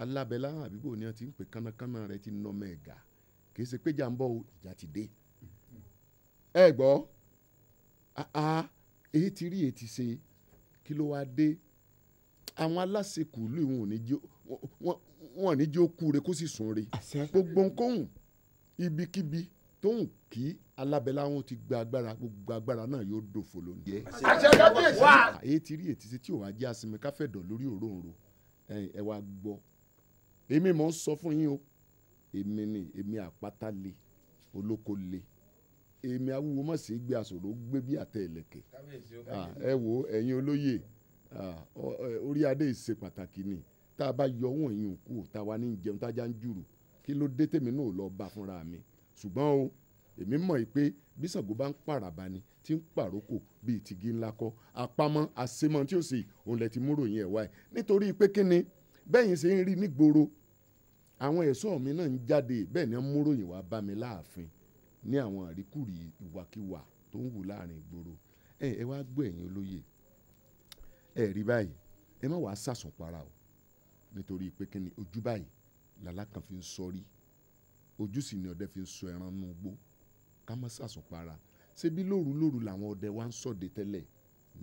alábẹ́láhàn àbíbò ni wọ́n ti ń pè kánnakánná rẹ ti nọ́ mẹ́ẹ̀gà kì í ṣe pé jàǹbọ̀ o ìjà ti dé ẹ gbọ́ èyí ti rí èyí ti ṣe kí ló wáá dé àwọn aláṣekù ìlú wọn ní jẹ́ ó kú re kó sì sùn re gbogbo nǹkan ibikíbi tóun kí alábẹ́láhàn ti gba agbára gbogbo agbára náà yóò dòfo lóúnjẹ. èyí ti rí èyí ti ṣe tí ò wá jẹ́ asinmi káfẹ́dọ̀ lórí òróǹro ẹ wá gbọ́ èmi mọ̀ ń sọ fún yín o èmi àpáta le olóko le èmi awúwo mọ̀ sí gbé aṣòro gbé bí àtẹ ìlẹ̀kẹ̀ ẹ wo ẹ̀yin olóyè orí adé ìṣe pàtàkì ni tá a bá yọ wọ̀n yín kú tá a wá ní jẹun tájà ń jùrù kí ló dé tèmi náà lọ bá fúnra mi ṣùgbọ́n o èmi mọ̀ pé bí Ṣàngó bá ń pàràbà ni tí ń pàrókò bíi tìgí ńlá kọ́ àpamọ́ àṣemọ́ tí ó sì òun lẹ ti múrò yín ẹ̀ wáyé nítorí pé kíni bẹ́yìn ṣe ń rí nígboro àwọn ẹ̀ṣọ́ mi náà ń jáde bẹ́ẹ̀ ni wọ́n múrò yín wá bá mi láàfin ní àwọn àríkùrì ìwàkiwà tó ń wù láàrin ìgboro ẹ wá gbọ́ ẹ̀yin olóye ẹ rí báyìí ẹ má wàá sàsùn para o nítorí pé kíni ojú báyìí làlákàn fi ń sọrí ojú sì ni ọdẹ fi ń sọ ẹran nù gbó ká má sàsùn para ṣebí lóru làwọn ọdẹ wa ń ṣọdẹ tẹ́lẹ̀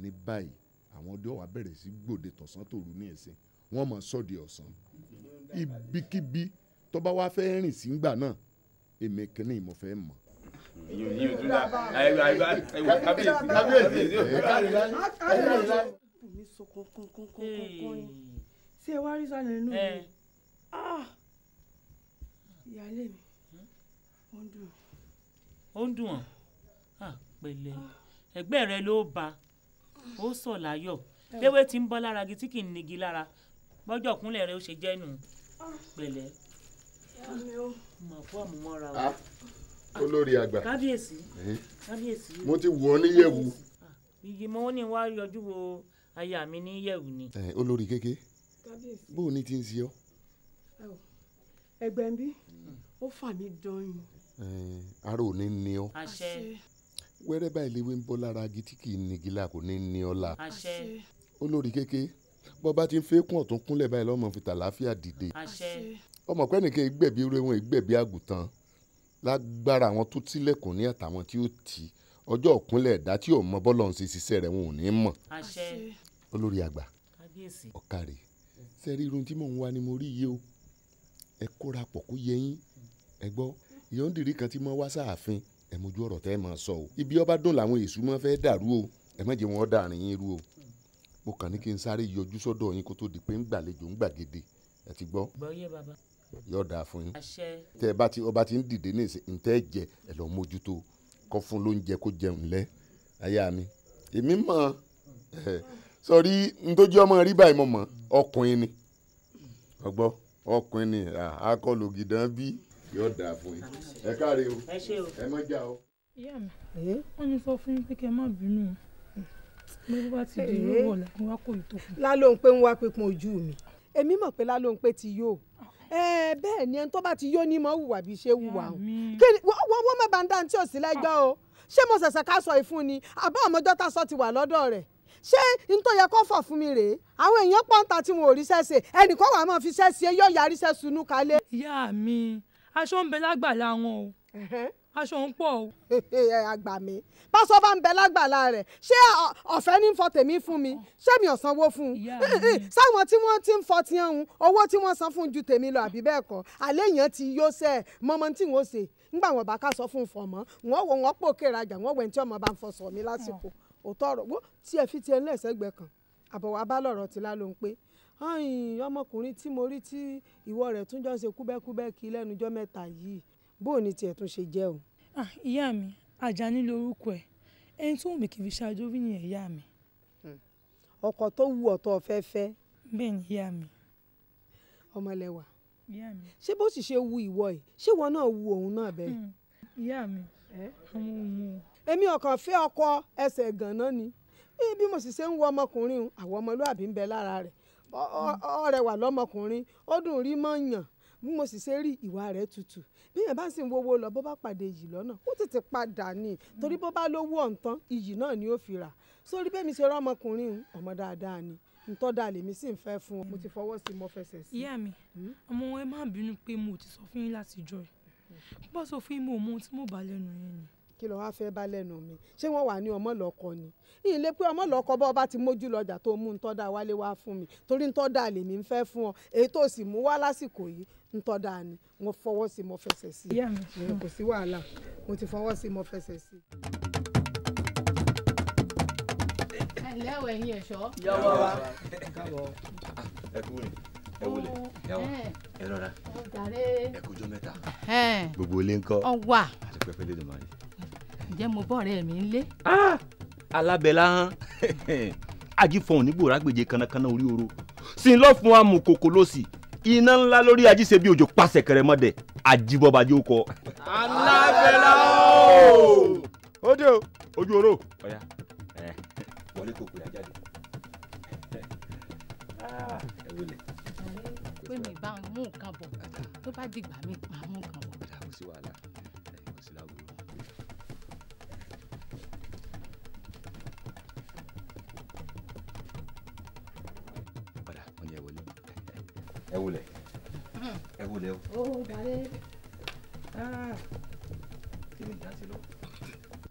ní báyìí àwọn ọdẹ wa bẹ̀rẹ̀ sí gbòde tọ̀sán tòru ní ẹ̀sìn wọ́n mọ̀ ṣọdẹ ọ̀sán ibikíbi tó bá wá fẹ́ rìn sí ngbà náà èmi kìíní ìmọ̀ fẹ́ mọ̀. mi sọ kọ́ńkọ́ńkọ́ńkọ́ń ṣé ẹ wá rí sálẹ̀ inú mi ìyáálé mi ó ń dùn. ó ń dùn ọ́ pẹ̀lẹ́ ẹgbẹ́ rẹ ló bá ó sọ̀ láyọ̀ léwé tí ń bọ́ lára igi tí kì í nigi lára bọ́jọ́ kúnlẹ̀ rẹ ó ṣe jẹ́ nù pẹ̀lẹ́ mọ̀ fún àmúmọ́ra o. olórí àgbà kábíyèsí mo ti wọ̀ ọ́ níyẹ̀wù. igi mo ní wá yọjú wo aya mi níyẹ̀wù ni. olórí kéke bó o ní ti ń ṣe ọ́. ẹgbẹ́ ń bí ó fà mí dán-in. ara ò ní ní ọ. àṣẹ. wẹ́rẹ́ báyìí léwé ń bọ́ lára agi tí kì í nigi la kò ní ní ọ la. àṣẹ. olórí kéke bọ́ bá ti ń fẹ́ kún ọ̀tún kúnlẹ̀ báyìí lọ́mọ fi tàlàáfíà dìde. àṣẹ. ọmọ pẹ́ẹ́nìkan ìgbẹ̀bí rẹ̀wọ̀n ìgbẹ̀bí àgùntàn lágbára àwọn tó tilẹ̀kùn ní àtàwọn tí ó tì í ọjọ́ òkúnlẹ̀ ẹ̀dá tí ò mọ bọ́lọ̀ ń ṣe ṣiṣẹ́ rẹ̀ wọn ò ní mọ̀. àṣẹ. olórí àgbà kábíyèsí. ọ̀kàrẹ̀ sẹ́rí irun tí mò ń wá ni mo rí yìí o ẹ kóra pọ̀ kó yẹ yín ẹ gbọ́ ìyọ̀ǹdìrí kan tí mo wá sáàfin ẹ mójú ọ̀rọ̀ tẹ́ ẹ máa sọ o ibi ọba dùn làwọn èṣù máa fẹ́ dàrú o ẹ má jẹ́ wọn dàrin yín rú o mo kàn ní kí n sáré yọjú sọ́dọ̀ yín kó tó di pé ń gbàlejò ń gbàgede ẹ ti gbọ́. gbọ́yé bàbá. yóò dáa fún yín. àṣẹ. tẹ ọba ti ń dìde ní ìsìn ntẹ́ jẹ ẹ lọ mójútó kọ́ fún lóúnjẹ kó jẹun lẹ́ aya mi èmi mọ̀ sọrí ntójú ọmọ rí báyìí mo mọ̀ ọkùnrin ni ọgbọ́ ọkùnrin ni akọlù gidan bí yóò dáa fún yín ẹ káre o ẹ mọ já o. ìyá mi wọ́n ní sọ fún yín pé kẹ́ ẹ má bínú bí bá ti di ìlú wọ̀lẹ̀ kí wọ́n kó ìtòkùn. lálóhùn pé ń wá pípọn ojú mi èmi mọ̀ pé lálóhùn pé ti yó bẹ́ẹ̀ ni ẹni tó bá ti yó ní mọ́ hùwà bí ṣe hùwà o wọ́n má bá ń dá ní tí ò sí lẹ́jọ́ o ṣé mo ṣẹ̀ṣẹ̀ ká sọ ìfún ni àbá ọmọjọ́ tá sọ ti wà lọ́dọ̀ rẹ̀ ṣé n tó yẹ kó fọ̀ fún mi rèé àwọn èèyàn pọ́ńtà tí wọn ò ríṣẹ́ ṣe ẹnìkan wà máa fi ṣẹ́ ṣe yóò yarí ṣẹ́ sunú kalẹ̀. ìyá mi aṣọ ń bẹ lágbàlá wọn o aṣọ ń pọ̀ o. àgbà mi pásọ bá ń bẹ lágbàlá rẹ̀ ṣé ọ̀fẹ́ ní fọ tèmi fún mi ṣé mi ò sanwó fún un sáwọn tí wọ́n ti ń fọ ti hàn owó tí wọ́n san fún ju tèmi lọ àbí bẹ́ẹ̀ kọ́ àlẹ́ yẹn ti yó sẹ́ mọ́mọ́ tí wọ́n ṣe nígbà wọn bá ká sọ fún un fọmọ́ wọn wò wọn pò kérajà wọn wẹ̀ tí ọmọ bá ń fọ sọ mi lásìkò òótọ́ ọ̀rọ̀ wọ́n tí ẹ fi ti ẹ lẹ́sẹ̀gbẹ́ kan àbọ̀wá bá lọ̀rọ̀ ti lá ló ń pé ọmọkùnrin tí mo rí tí ìwọ rẹ̀ tún jọ ṣe kúbẹ́kúbẹ́ kí lẹ́nujọ́ mẹ́ta yìí bóò ní tiẹ̀ tún ṣe jẹ́ o. ìyá mi Àjàní lórúkọ ẹ̀ ẹni tó wù mí kì í fi ṣáájú rí yẹn ìyá mi. ọkọ tó wù ọ̀tọ̀ fẹ́fẹ́. bẹ́ẹ̀ ni ìyá mi. ọmọlẹ́wà ìyá mi. ṣé bó sì ṣe wu ìwọ yìí ṣé ìwọ náà wu òun náà bẹ́ẹ̀. ìyá mi ọmọ òun o. èmi ọkàn fẹ́ ọkọ ẹsẹ̀ gànán ni bí mo sì ṣe ń wo ọmọkùnrin àwọn ọmọlúàbí ń bẹ lára rẹ̀ ọ̀rẹ́ wà lọ́mọkùnrin ó dùn rí mọ́ yàn bí mo sì ṣe rí ìwà rẹ̀ tutù bí yẹn bá sì ń wówó lọ bó bá pàdé iyì lọ́nà ó tètè padà ní torí bó bá lówó ọ̀ǹtán iyì náà ni ó fi rà sórí bẹ́ẹ̀ mi ṣe rán ọmọkùnrin ọmọ dáadáa ni ntọ́da lèmi sì ń fẹ́ fún ọ mo ti fọwọ́ sí mo fẹsẹ̀ sí. ìyá mi ọmọ ẹ má bínú pé mo ti sọ fún yín láti jọ ẹ bó sọ fún yín mo mọ ohun tí mo bá lẹ́nu yẹn ni. kí ló wá fẹ́ bá lẹ́nu mi ṣé wọ́n wà ní ọmọ lọ́kọ ni ìyìn lè pé ọmọ lọ́kọ bọ́ ọba ti mójú lọ́jà tó mú ntọ́da wálé wá fún mi torí ntọ́da lèmi ń fẹ́ fún ọ èyí tó sì mú wá lásìkò yìí ntọ́da ni mo fọwọ́ sí mo fẹsẹ̀ sí. ìyá mi kò sí wàhálà mo ti fọwọ́ sí mo fẹsẹ̀ sí. ẹ̀lẹ́ o ẹ̀yin ẹ̀ṣọ́. yọwọ́ wa ẹ kú ni ẹ wọlé ẹ rọra ẹ kújọ mẹ́ta gbogbo ilé ńkọ́ ọwà àti pẹpẹ lè dùn máa rí. ǹjẹ́ mo bọ́ ọ̀rẹ́ mi ńlé. alábẹ́lá hàn ajífọ̀hún nígbò rágbèje kanakana orí oro sí i lọ́ fún amukoko lọ́sì iná ńlá lórí ajíṣe bí òjò pàṣẹ kẹrẹmọdẹ ajíbọbajẹ ó kọ. alábẹ́lá ó dé o ojú oró ọ̀ya wọlé kò pè ajáde ẹ wọlé. pé mi bá ń mú nǹkan bọ̀ tó bá dìgbà mi máa mú nǹkan bọ̀. kò sí wàhálà kò sí láwùjọ. padà wọn ni ẹ wọlé ẹ wọlé ẹ wọlé o. ó darí. kí ni ìjà ti lọ.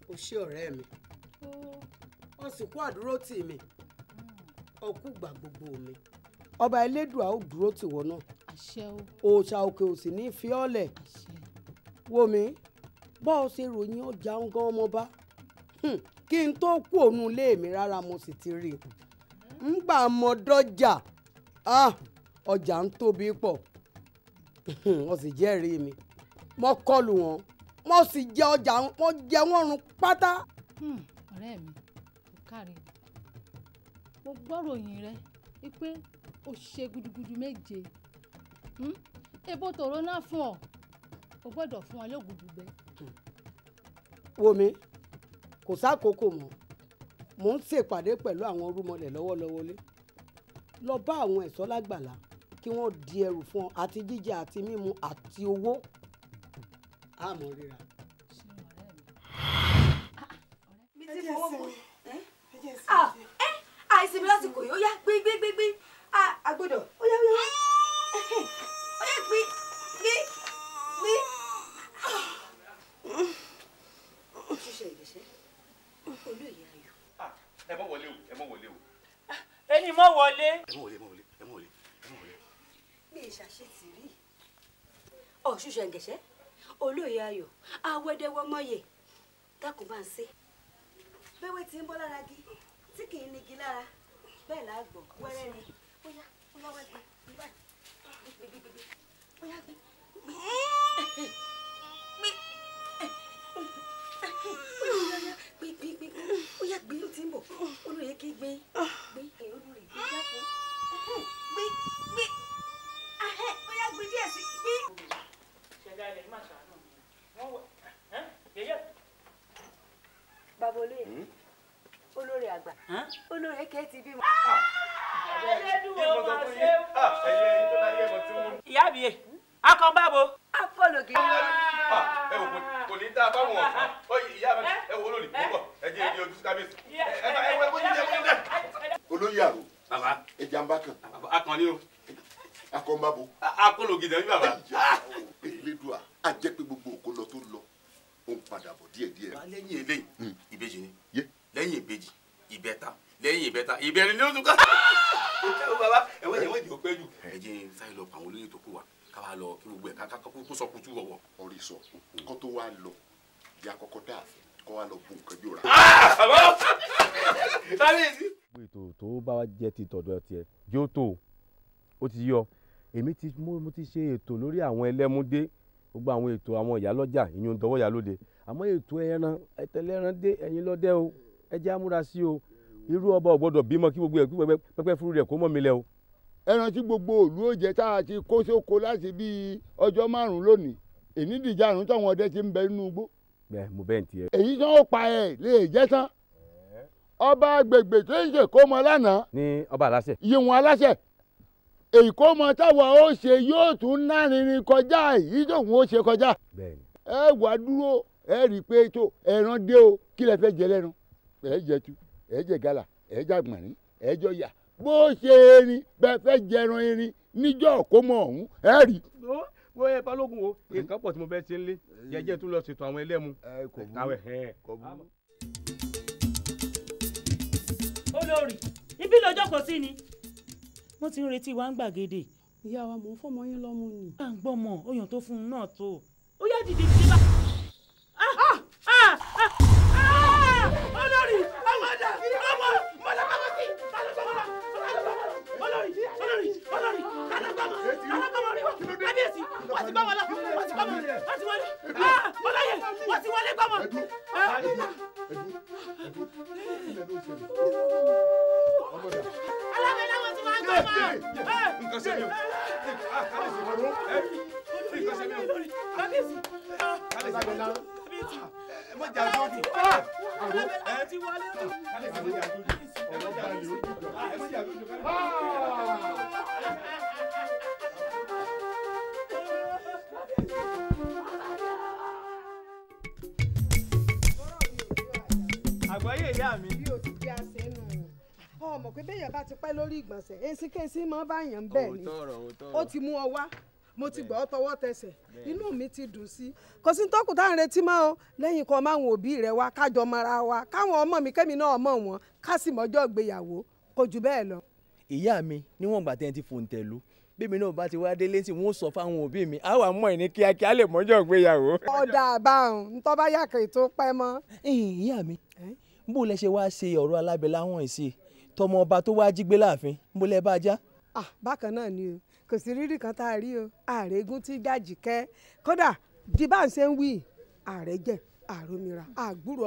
o ṣé ọ̀rẹ́ mi ó sì kú àdúró tì mí ọkú gbà gbogbo mi ọba elédùà ó dúró tìwọ náà àṣẹ o òòṣà òkè ò sì ní fi ọ́ lẹ̀ wò mí bọ́ ọ ṣe ròyìn ọjà ń gan ọmọba kí n tó kú òun ilé mi rárá mo sì ti rí i ńgbà mọ dọ́jà ọjà ń tóbi pọ̀ wọ́n sì jẹ́rìí mi mo kọlù wọn mo sì jẹ ọjà wọn jẹ wọ́n run pátá. ọ̀rẹ́ mi kò kárí mo gbọ́ròyìn rẹ wípé o ṣe gudugudu méje ebo tòró náà fún ọ o gbọ́dọ̀ fún ọ lógùdùgbẹ. wò mí kò sákòókò mọ́ mò ń ṣèpàdé pẹ̀lú àwọn orúmọlẹ̀ lọ́wọ́lọ́wọ́ lé lọ bá àwọn ẹ̀ṣọ́ lágbàlá kí wọ́n di ẹrù fún ọ àti jíjẹ àti mímu àti owó àmọ́ ríra. àìsí mi lásìkò yìí ó yá gbé agbọ́dọ̀ ó yá ó yá gbé. ṣíṣe ìgbésẹ̀ olóyè ayọ̀. ẹ mọ wọlé o ẹ mọ wọlé o. ẹni mọ wọlé. ẹ mọ wọlé ẹ mọ wọlé ẹ mọ wọlé ẹ mọ wọlé. bí ìṣàṣetì rí ṣíṣe ìgbésẹ̀ olóyè ayọ̀ awẹ́dẹ́wọ́mọyè dákun bá ń ṣe bẹ́wẹ́ tí ń bọ́ lára gi tí kì í nigi lára bẹ́ẹ̀ là á gbọ́ wẹ́rẹ́ ni ó yá wá gbé ó yá gbé ó yá gbé ó ti ń bọ̀ olóyè kí gbé olóyè gbé dákun gbé ó yá gbé díẹ̀ sí gbé. bàbá olóyè olórí àgbà olórí èké ti bímọ. ìyá mi yé akọ bábo. akọlògì. ẹ wò kò ní tá a bá wọn ọ̀sán ìyá mi ẹ wò olórí púpọ̀ ẹ jẹ́ ìdí ojú kábíyèsí. ẹ wọ ẹ jẹ́ olóyè àrò bàbá ìjàmbá kan akànni o akọ̀ǹbàbò akọlògì dẹ̀ ní bàbá. elédùà á jẹ́ pé gbogbo òkú lọ tó lọ ó ń padà bọ̀ díẹ̀díẹ̀. lẹ́yìn eléyìí ìbejì ni lẹ́yìn ìbejì ìbẹ́ta lẹ́yìn ìbẹ́ta ìbẹ̀rin ni ó tún ká. bàbá ẹ̀wọ̀n ìdí ó pẹ́ jù. ẹ jẹ́ sáyé lọ pa àwọn olóyè tó kù wá ká wá lọ kí gbogbo ẹ̀ ká kó sọ kutu wọ̀wọ̀. orí sọ kó tó wá lọ ìyá kọ́kọ́ dà kó wá lọ bu nǹkan jòrà. kábíyèsí. ètò tó bá jẹ́ ti tọ̀dọ̀ tiẹ̀ yóò tó ó ti yọ èmi mo ti ṣe ètò lórí àwọn ẹlẹ́múdé gbogbo àwọn ètò àwọn ìyálọ́jà ìyún dọwọ́ ìyálóde àmọ́ ètò ẹran ẹtẹlẹ́ran dé ẹ̀yin lọ́dẹ o ẹ jẹ́ amúra sí o irú ọba ò gbọ́dọ̀ bímọ kí gbogbo ẹ̀ pẹ́pẹ́ fúru rẹ̀ kó mọ́ mi lẹ o. ẹran tí gbogbo òlú ó jẹ tá a ti kó sóko láti bíi ọjọ́ 5 lónìí èní dìjàrún táwọn ọdẹ ti ń bẹ nínú igbó. bẹ́ẹ̀ mo bẹ́ẹ̀ ń tiẹ̀. èyí tó ń pa ẹ̀ lè jẹ́ tán ọba agbègbè tó ń ṣe kó mọ lánàá. ní ọba aláṣẹ. yìnwọ̀n aláṣẹ èyí kó mọ táwa ó ṣe yóò tún nárinrin kọjá èyí tóun ó ṣe kọjá. ẹ wá dúró ẹ rí i pé tó ẹran dé o kí lẹ fẹ́ jẹ lẹ́nu ẹ jẹ tu ẹ jẹ gàlà ẹ jẹ àgbọ̀nrín ẹ jọ yà bó ṣe erin bẹ́ẹ̀ fẹ́ jẹran erin níjọ́ kó mọ ọ̀hún ẹ rí. wo ẹ balógun o nǹkan pọ̀ tí mo fẹ́ ṣe ń lé jẹ́jẹ́ tún lọ ṣètò àwọn ẹlẹ́mu. olórí ibi lọ́jọ́ kò sí ni wọ́n ti ń retí wa ń gbàgede. ìyá wa mò ń fọmọ yín lọ́mú ni. à ń gbọ́ mọ̀ oyún tó fún un náà tó ó yá dìde dìde bá. olórí ọmọdé ọmọ mọ̀lẹ́kọ̀ọ́ sí olórí alágbàmọ̀ rí wa kábíyèsí wọ́n ti bá wọn lọ wọ́n ti bá wọn wọ́n ti wọlé olóyè wọ́n ti wọlé gbọ́mọ̀. alábẹ́lá wọn ti máa gbọ́mọ̀. nǹkan ṣe mi o nǹkan ṣe mi o kábíyèsí alábẹ́lá ẹ má jà lójú. alábẹ́lá ti wọlé o. àgbáyé ìyá mi. bí o ti di àṣẹnu ọmọ pé bẹ́ẹ̀ yẹn bá ti pẹ́ lórí ìgbọ̀nsẹ̀ èsìkéṣí máa bá yàn bẹ́ẹ̀ ni ó ti mú ọ wá mo ti gbọ́ tọwọ́ tẹsẹ̀ inú mi ti dùn sí. kò sí tọ́kù tá à ń retí mọ́ o lẹ́yìn kan máwọn òbí rẹ̀ wá kájọ mọ́ra wa káwọn ọmọ mi kẹ́mi náà mọ̀ wọ́n ká sì mọ́jọ́ ìgbéyàwó kò jù bẹ́ẹ̀ lọ. ìyá mi níwọ̀n gbà tẹ́ ẹ ti fòǹtẹ̀ lù bíbí náà bá ti wá délé tí wọ́n sọ fáwọn òbí mi á wà mọ́ ẹ̀ ní kíákíá lè mọ́jọ́ ìgbéyàwó. ọ̀dà àbáhùn ntọ́ bá yàkẹ́ tó pẹ́ mọ́. ìyá mi bó lẹ ṣe wáá ṣe ọ̀rọ̀ alábẹ́lá wọn ìṣe tọmọ ọba tó wáá jí gbé láàfin bó lẹ bá já. bákan náà ni o kò sí rírì kan tá a rí o àrègùn tí gàjì kẹ́ kódà bí bá ń ṣe ń wí ààrẹ jẹ àròmìrà àgbúrò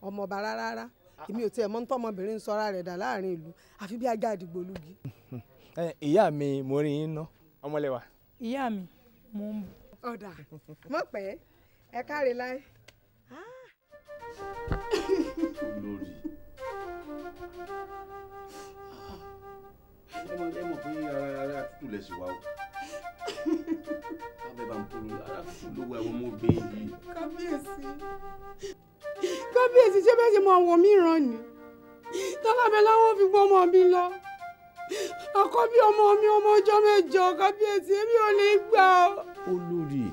ọmọọba rárá èmi ò tiẹ̀ mọ̀ ń tọ́mọbìnrin sọ́ra rẹ̀ dà láàrin ìlú àfi bí ajá àdìgbò lùgì. ìyá mi mo rí yín ná ọmọlẹ́wà. ìyá mi mo ń bọ̀. ọ̀dà mọ̀ pẹ́ ẹ káre láì. olórí ẹ mọ̀ pé ara tútù lẹ̀ sí wa o abẹ́ bá ń polówó ara tútù ló wà ọmọ obìnrin yìí. kábíyèsí ṣé bẹ́ẹ̀ ṣe mọ àwọn mìíràn ni tálábẹ́ láwọn fi gbọ́ ọmọ mi lọ àkọ́bí ọmọ mi ọmọ ọjọ́ mẹ́jọ kábíyèsí èmi ò lè gbà ọ́. olórí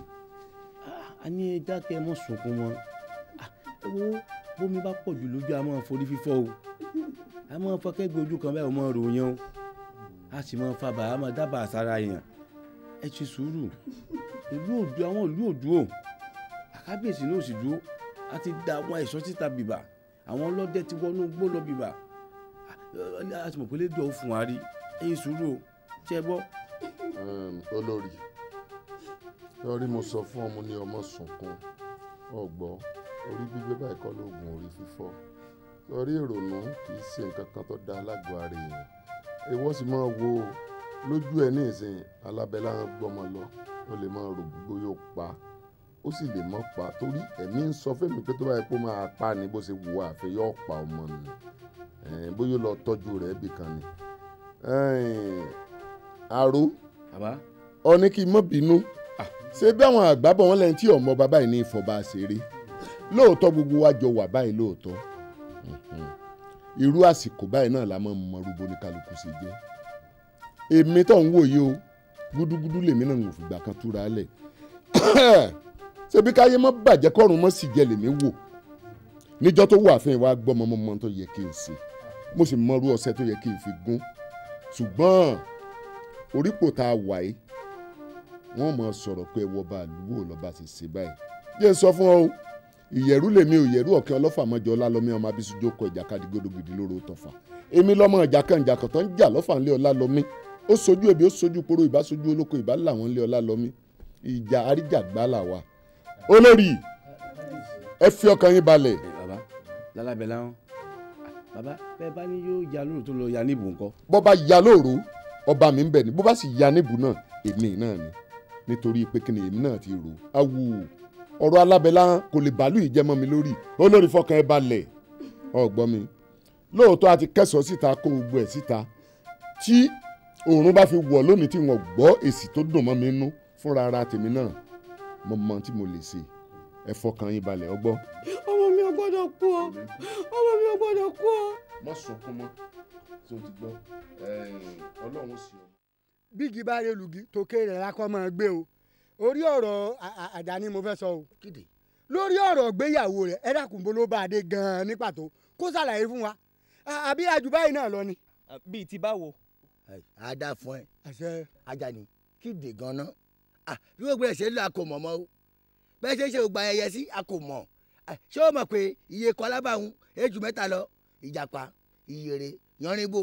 a ní dákẹ́ mọ́ sunkún mọ́ ẹ wo bómi bá pọ̀ jù lójú a máa forí fífọ́ o a máa fọkẹ́gbẹ́ ojú kan báyìí o máa ròyìn o a sì máa fa bàá máa dábàá sára yẹn ẹ ṣe sùúrù ìlú òdu àwọn ìlú òdu o àkábíyèsí náà sì dúró a ti da àwọn ẹ̀ṣọ́ síta bìbà àwọn ọlọ́dẹ ti wọnú gbó lọ bìbà a ti mọ̀ pé lédò ó fún wa rí ẹ ṣe sùúrù o ṣe é gbọ́. olórí lórí mo sọ fún ọmọ ní ọmọ sunkún ọgbọ́n orí gbígbé báyìí kọ́ lóògùn orí fífọ́ lórí ìrònú kì í ṣe nǹkan kan tó da alágọ̀ ara èèyàn èèwọ̀ sì máa wo lójú ẹ̀ ní ìsìn alábẹ́lá gbọ́mọ lọ ó lè máa rò gbogbo yóò pa ó sì lè mọ́ pa torí ẹ̀mí ń sọ fẹ́mi pé tó bá yẹ kó máa pa ni bó ṣe wù wá àfẹ́ yóò pa ọmọ nù bóyá lọ tọ́jú rẹ̀ bì kan ni. àrò ọ ní kí n mọ́ bínú ṣé bí àwọn àgbà bọ̀ wọ́n lẹ́yìn tí ọmọ bàbá yìí ní ìfọ̀bà ṣeré lóòótọ́ gbogbo wa jọ wà báyìí lóòótọ́ irú àsìkò báyìí náà la máa ń mọ rúbo ní kálukú ṣe jẹ́ èmi tó ń wò yìí o gúdúgúdú lèmi náà ń wò fìgbà kan túra lẹ̀ ṣebí káyé mọ́ bàjẹ́ kọ́run mọ́ sì jẹ́ lèmi wò níjọ́ tó wà fún ìwà gbọ́ mọ́mọ́ tó yẹ kí n ṣe mo sì mọ irú ọṣẹ tó yẹ kí n fi gún ṣùgbọ́n orípò tá a wà yìí wọ́n mọ̀ sọ̀rọ̀ pé ẹwọ́ bá lúwò lọ́ba ti ṣe báyìí jẹ́ n sọ fún ọ ìyẹ̀rú lèmi ò yẹ̀rú ọ̀kẹ́ ọlọ́fà mọ́jọ ọlálọ́mí ọmọ abisujókòó ìjàkadì gbódògidì lóru tọ̀fà èmi lọ́mọ ìjàkànjàkàn tó ń jà lọ́fà ńlẹ̀ ọlálọ́mí ó sojú ebi ó sojú poro ìbá sojú olóko ìbá làwọn ńlẹ̀ ọlálọ́mí ìjà àríjàgbá là wà. olórí ẹ fi ọkàn yín balẹ̀. bàbá lálábẹ́ láwọn bàbá bẹ́ẹ̀ bá ní yóò ya lóru tó lọ ya níbù ńkọ́. bọ́ bá ya lóru ọba mi ń bẹ̀ ni bó bá sì ya níbù náà èmi náà ni nítorí pé kí ni èmi náà ti rò awu ọ̀rọ̀ alábẹ́lá kò lè bàálù ìjẹ́mọ́ mi lórí olórí fọkàn ẹ balẹ̀ ọgbọ́n mi lóòótọ́ àti kẹsàn-án síta kó gbogbo ẹ̀ síta tí oòrùn bá fi wọ̀ lónìí tí wọ́n gbọ́ èsì tó dùn mọ́ mi nú fúnra ara tèmi náà mo mọ tí mo lè ṣe ẹ fọkàn yín balẹ̀ ọgbọ́. ọmọ mi ò gbọ́dọ̀ kú o ọmọ mi ò gbọ́dọ̀ kú o. má sunkún mọ́ tí o ti gbọ́ ọlọ́run sí ọ. bígi bá rẹ lùgì tòkè rẹ̀ lákọ́ máa gbé o orí ọ̀rọ̀ àdáni mo fẹ́ sọ o lórí ọ̀rọ̀ gbéyàwó rẹ̀ ẹ dákun bó ló bá a dé gan-an ní pàtó kó ṣàlàyé fún wa àbí àjùbáyìí náà lọ ni. bíi ti báwo. a dá fún ẹ Àjàní kíde gan-an bí wọ́n gbé ẹ̀ṣẹ̀ lọ a kò mọ̀ mọ́ o bẹ́ẹ̀ ṣe ń ṣe ògbà ayẹyẹ sí a kò mọ̀ ṣé o mọ̀ pé iye kan alábàáhùn ejù mẹ́ta lọ ìjàpá ìyèrè yanrinbo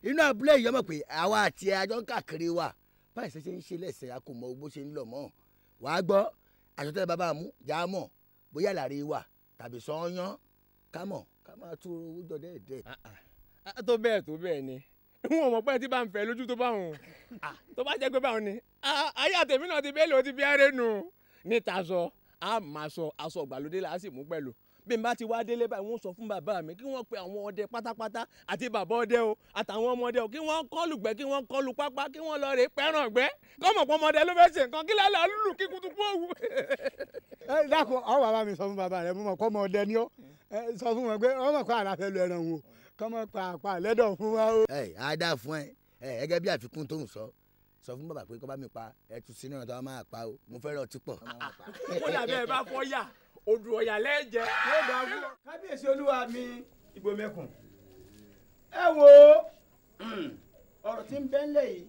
inú abúlé yìí mọ̀ pé àwa àti àjọ ń káàkiri wa báyìí ṣe ń ṣe lẹ́sẹ̀ a kò mọ bó ṣe ń lọ mọ́ wàá gbọ́ àtúntẹ̀ bàbá mú já mọ̀ bóyá làrí wà tàbí sọ́yán ká mọ̀ ká máa tú owó jọ dẹ́ẹ̀dẹ́. tó bẹ́ẹ̀ ni wọn mọ̀ pé tí bá ń fẹ́ lójú tó bá wọn tó bá jẹ́ pé báwọn ni ayé àtẹ̀mí náà ti bẹ́ẹ̀ lò ó ti bí ẹrẹ́ nù níta sọ a máa sọ aṣọ ìgbàlódé la sì mú pẹ̀lú bí n bá ti wá délé báyìí wọ́n sọ fún bàbá mi kí wọ́n pe àwọn ọdẹ pátápátá àti bàbá ọdẹ o àtàwọn ọmọdé o kí wọ́n kọlù gbẹ́ kí wọ́n kọlù pápá kí wọ́n lọ rè pẹ́ràn gbẹ́ kọ́mọ̀ pọ́ ọmọdé ló fẹ́ ṣe nǹkan kí lálẹ́ lùlù kí kutuku òwú. ẹ dákun ọ bàbá mi sọ fún bàbá rẹ mo mọ̀ kọ́ ọmọ ọdẹ ni ọ sọ fún wọn pé ọmọ kọ́ àlàfẹ́ lu ẹran wò kọ́mọ pàápàá lẹ́dọ̀ fún wa o. ẹ á dá fún ẹ gẹ́gẹ́ bí àfikún tó ń sọ fún bàbá pé kó bá mi pa ẹtù sínú ọ̀tọ̀ wa máa pa o mo fẹ́ràn ọtí pọ̀. ó dàbí ẹ bá fọ́ yà odò ọ̀yà lẹ́jẹ̀. yóò dá fún kábíyèsí olúwa mi ìbò mẹ́kùn. ẹ wo ọ̀rọ̀ tí ń bẹ ńlẹ̀ yìí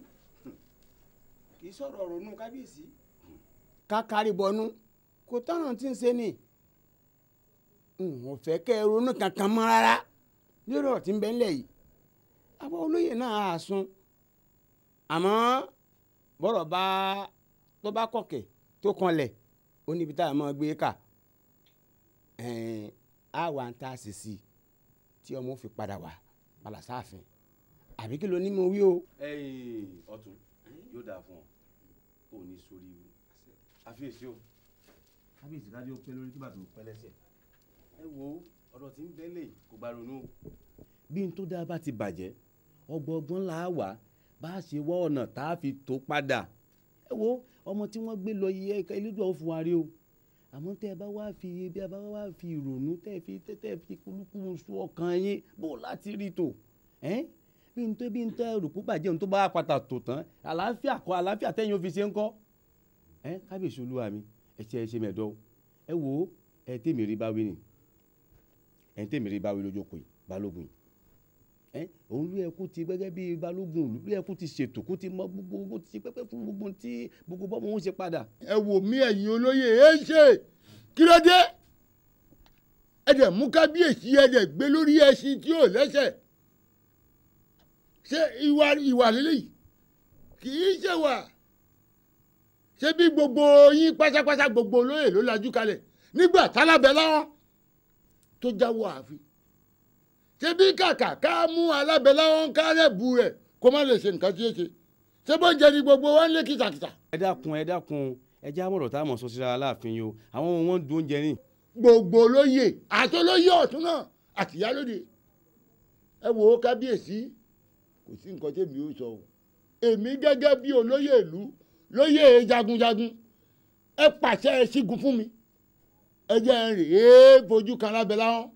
kì í sọ̀rọ̀ ronú kábíyèsí. kákárí bọnú kò tọ̀nà tí ń ṣe ni n ò fẹ́ kẹ́ ẹ ronú kankan mọ́ rárá lórí ọ̀rọ̀ tí ń bẹ ńlẹ̀ yìí àwa olóyè náà á sun àmọ́ bọ́rọ̀ tó bá kọ̀kẹ́ tó kanlẹ̀ ó níbi tá a máa gbé kà á wà ń tà sí sí tí ọmọ fi padà wá padà sáàfin àbí kí ló ní mo wí o. ọ̀tún yóò dáa fún ọ ò ní sórí ewu àfiyèsí o kábíyèsí kájú ó pé lórí kíbà tó pẹ́ lẹ́sẹ̀ ẹ wo ọ̀rọ̀ tí ń bẹ́lẹ̀ kò bá ronú o. bí n tó dáa bá ti bàjẹ́ ọgbọ̀ngbọ́n là á wà bá a ṣe wọ́ ọ̀nà tá a fi tó padà ẹ wo ọmọ tí wọ́n gbé lọ yẹ elédùn àwọn fún wa rí o àmọ́ tẹ́ ẹ bá wá fi bí ẹ bá wá fi ìrònú tẹ́ ẹ fi kúlúkúlù sún ọkàn yín bó láti rí tò bí n tẹ́ rò púpà jẹun tó bá pàtà tò tán àlàáfíà tẹ́yìn ó fi ṣe ń kọ́ kábíyèsí olúwa mi ẹ ṣe mẹ́ẹ̀dọ́ ẹ wo ẹ tèmi rí báwí ni ẹ tèmi rí báwí lójókòó yìí balógun yìí òun ló yẹ kó ti gẹ́gẹ́ bí balógun ló yẹ kó ti ṣètò kó ti mọ gbogbo ti pẹ́pẹ́ fún gbogbo tí gbogbo bọ́mọ òun ṣe padà. ẹ wò mí ẹ̀yin olóyè ẹ ṣe kí ló dé ẹ dẹ̀ mú kábíyèsí ẹ dẹ̀ gbé lórí ẹṣin tí ò lẹ́sẹ̀ ṣé ìwà lélẹ́yìí kì í ṣe wà ṣé bí gbogbo yín pátápátá gbogbo olóyè ló lajú kalẹ̀ nígbà tálábẹ́ láwọn tó jáwọ́ ààfin ṣebí kàkà ká mú alábẹ́láwọn kárẹ̀bù rẹ̀ kó má lè ṣe nǹkan tí ó ṣe ṣé bó ń jẹ ní gbogbo wa ń lé kìtàkìtà. ẹ dákun ẹ já mọ̀rọ̀ tá a mọ̀ sọ síra aláàfin yìí o àwọn ohun wọn ń dún oúnjẹ ní. gbogbo olóyè àtolóyè ọ̀tún náà àtìyálóde ẹ wò ó kábíyèsí kò sí nǹkan tèmi ó sọ o èmi gẹ́gẹ́ bí olóyè ìlú lóyè jagunjagun ẹ pàṣẹ ẹ sígun fún mi ẹ jẹ́ ẹ rèé fojú kan alábẹ́láwọn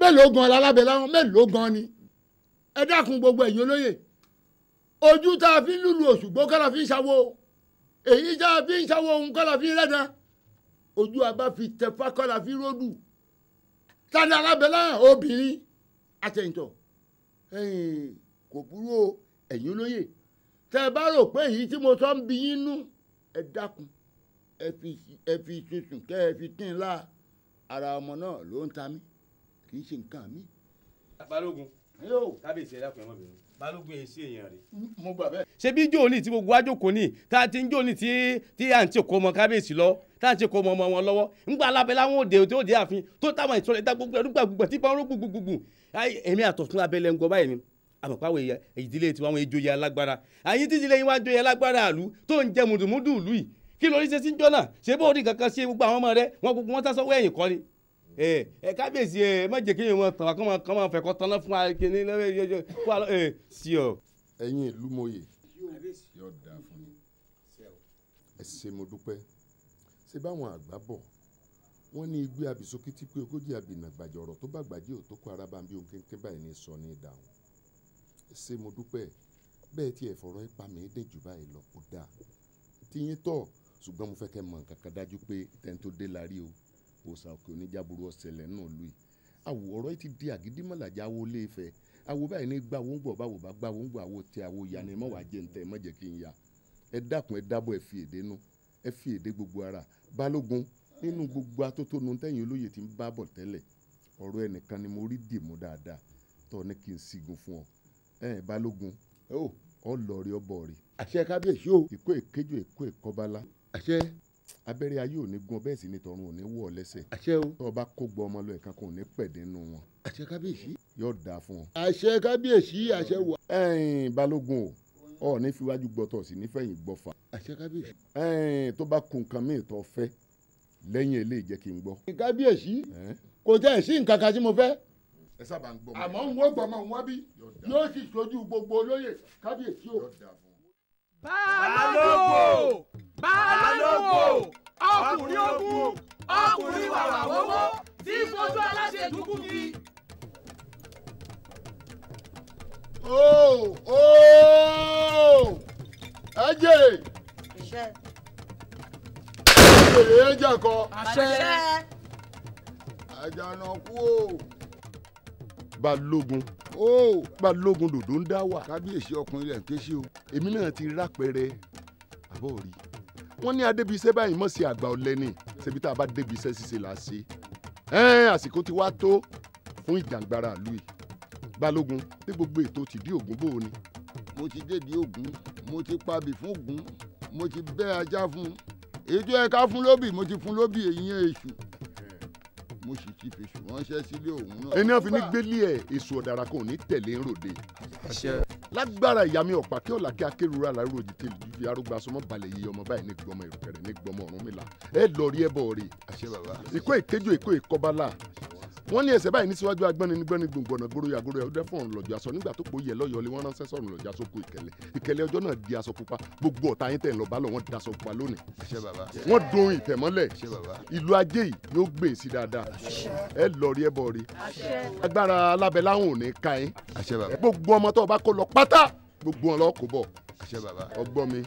mélòó gan alábẹ́ láwọn mélòó gan ni ẹ dákun gbogbo ẹ̀yin olóyè ojú tá a fi ń lùlù Òṣùgbó kọ́ la fi ń ṣàwo èyí tá a fi ń ṣàwo òun kọ́ la fi ń rẹ́dàn ojú abá fi tẹ̀fá kọ́ la fi ròdù tani alábẹ́ láwọn obìnrin àtẹ̀yìntọ̀ kò burú o ẹ̀yin olóyè tẹ́ ẹ bá rò pé èyí tí mo sọ ń bi yín nú ẹ dákun ẹ fi tuntun kẹ́ ẹ fi kín in lá ara ọmọ náà ló ń ta mí kì í ṣe nǹkan mi. balógun kábíyèsí ẹ dákun ẹ mọ bínú balógun yẹn sí èèyàn rẹ. mo gbà bẹ́ẹ̀. ṣé bí jóòní tí gbogbo àjòkó ní tá a ti ń jóòní tí à ń tí kò mọ kábíyèsí lọ tá à ń tí kò mọ ọmọ wọn lọ́wọ́ ńgbà alábẹ́ láwọn òde tí ó dé ààfin tó táwọn ìṣòro ìta gbogbo ẹdúgba gbogbo tí pọ́nrọ́ gbogbogbò èmi àtọ̀tún abẹ́lẹ̀ ń gbọ́ báyìí ni àmọ̀páwò ìdílé tiwọn àwọn ìjòyè alágbára àyín tí ìdílé yín wá jòyè alágbára àlú tó ń jẹ mùdùmùdù ìlú yìí kí lórí ṣe sí jọ́nà ṣé bó rí kankan ṣe gbogbo àwọn ọmọ rẹ wọn gbogbo wọn sásọ wẹ̀yìn kọ́ ni kábíyèsí má jẹ́ kí èèyàn tàn wá kán máa fẹ̀kọ́ tán náà fún wa kí ni sí ọ. ẹ̀yin ìlú mòye yóò dáa fún yín. ẹ ṣé mo dúpẹ́ ṣé báwọn àgbà bọ̀ wọ́n ní igbé abìsókí tí pé ogójì abìnà gbàjọ ọ̀rọ̀ tó bá gbàjẹ́ ò tó kó ara bá ń bí ohun kéńké báyìí ní sọ ní ìdáhùn. ẹ ṣé mo dúpẹ́ bẹ́ẹ̀ tí ẹ̀fọ̀rọ̀ ipa mi dé jù báyìí lọ kó dáa tíyín tọ̀ ṣùgbọ́n mo fẹ́ kẹ́ mọ̀ nǹkan kan dájú pé tẹ́ni tó dé la rí o òòsàn òkè oníjàbúrú ọ̀sẹ̀lẹ̀ náà lù yìí àwò ọ̀rọ̀ yìí ti di àgídímọ̀làjà wo lé Ifẹ̀ àwò báyìí ní gbà wọ́n gbọ̀ báwo bá gbà wọ́n gbọ̀ àwò tí àwò ya ni mọ̀ wá jẹ́ ntẹ̀ mọ̀ jẹ́ kí n ya ẹ dákun ẹ dábọ̀ ẹ fi èdè nú ẹ fi èdè gbogbo ara Balógun nínú gbogbo atótónu tẹ́yìn olóyè tí ń bá bọ̀ tẹ́lẹ̀ ọ̀rọ̀ ẹnìkan ni mo rí dìmú dáadáa tó ní kí n sígun fún ọ Balógun ọ lọ rí ọbọ rí àṣẹ kábíyèsí o ìkó èkéjò ìkó ìkọbalá àṣẹ abẹ́rẹ́ ayé ò ní gún ọ bẹ́ẹ̀ sì ni tọ̀run ò ní wọ̀ ọ lẹ́sẹ̀ àṣẹ o tó o bá kó gbọ́ ọmọ lọ ẹ̀ka kan ò ní pẹ̀dé nínú wọn àṣẹ kábíyèsí yóò dáa fún ọ. àṣẹ kábíyèsí àṣẹ wà. Balógun o ní fiwájú gbọ́tọ̀ sí nífẹ̀yìn gbọ́fà. àṣẹ kábíyèsí. tó bá kun nǹkan míì tó fẹ́ lẹ́yìn eléyìí jẹ́ kí n gbọ́. kábíyèsí kò tẹ́ ẹ̀ sí nǹkan kan tí mo fẹ́. ẹ sábà ń gbọ́ mọ́. àmọ́ ń wọ́n gbọ́ mọ́ ń wọ́n bí yóò sì sojú gbogbo olóyè kábíyèsí o. Balógun! Balógun! Ọkùnrin ogun! Ọkùnrin wàwà wọ́wọ́ tí fojú aláṣẹ dúkú kiri. Ẹ jèrè. Ẹ jẹ́ kọ. Àjànàkú o. Balógun Balógun dòdò ń dá wà. kábíyèsí ọkùnrin rẹ̀ ń ké sí o. èmi náà ti rápẹrẹ àbọ̀ rí wọ́n ní adébíṣẹ́ báyìí mọ̀ sí àgbà ọ̀lẹ́ni ṣebí tá a bá débíṣẹ́ ṣíṣe là á ṣe. àsìkò ti wá tó fún ìjàngbara ìlú yìí. Balógun ní gbogbo ètò tìdí Ògún bò ó ni. mo ti dédìí Ògún mo ti pabì fún Ògún mo ti bẹ́ ajá fún un èyí tó yẹ ká fún lóbì mo ti fún lóbì èyí yẹn èṣù mo sì ti fèsù ránṣẹ́ sílé òun náà. ẹni àfi ní gbélé ẹ̀ èso ọ̀dàrà kan ò ní tẹ̀lé ń ròde. lágbára ìyá mi ọ̀pá kí ọ̀là kí akérúra àlárò òjì tèlè ju fi arúgbó asọmọ balẹ̀ yìí ọmọ báyìí ní gbọmọ ìrùkẹ̀rẹ̀ ní gbọmọ Ọ̀rúnmìlà ẹ lọ rí ẹbọ rè. ìkó ìkéjò ìkó ìkọbalà wọ́n ní ẹsẹ̀ báyìí ní síwájú agbọ́ni nígbọ́ni gbòǹgbọ̀nà gbòòrò yàgòrò ẹ̀ ọdẹ fún ọ̀run lọ́jọ́ aṣọ nígbà tó pòye lọ́yọ̀ọ́lé wọ́n ránṣẹ́ sọ̀run lọ́jọ́ aṣọ kó ìkẹlẹ̀ ìkẹlẹ̀ ọjọ́ náà di aṣọ pupa gbogbo ọ̀tá yín tẹ̀ ń lọ bá lọ wọ́n daṣọ pupa lónìí. wọ́n dun ìtẹ̀mọ́lẹ̀ ìlú ajé yìí yóò gbé sí dáadáa ẹ lọ rí ẹ bọ̀ rí agbára alábẹ́ láwọn ò ní ká yín gbogbo ọmọ tó o bá kó lọ pátá gbogbo wọn lọ kó bọ̀ ọgbọ́n mi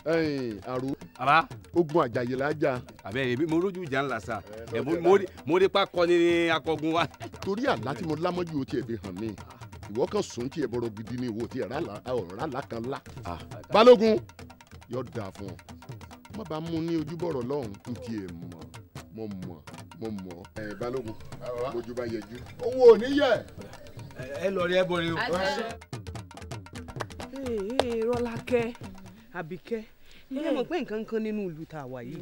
àrò ogun àjàyè lájà. àbẹ mo rójú ìjà ńlá sa mo rí pa kọ́ni ní akọgun wa. torí àlá tí mo lámọ́jú o tiẹ̀ fi hàn mí ìwọ kan sùn tí ẹ bọ̀rọ̀ gidi ní ìwọ tí ẹ ọ̀rọ̀ àlá kan lá. Balógun yóò dáa fún ọ má bàa mú ní ojúbọ̀rọ̀ lọ́hùn n tiẹ̀ mọ̀ mo mọ̀. Balógun ojú bá yẹjú. owó ò ní yẹ. ẹ lọ rí ẹ bọ rí o. Rọ́lákẹ́ Àbíkẹ́ ẹ mọ̀ pé nǹkan kan nínú ìlú tá a wà yìí.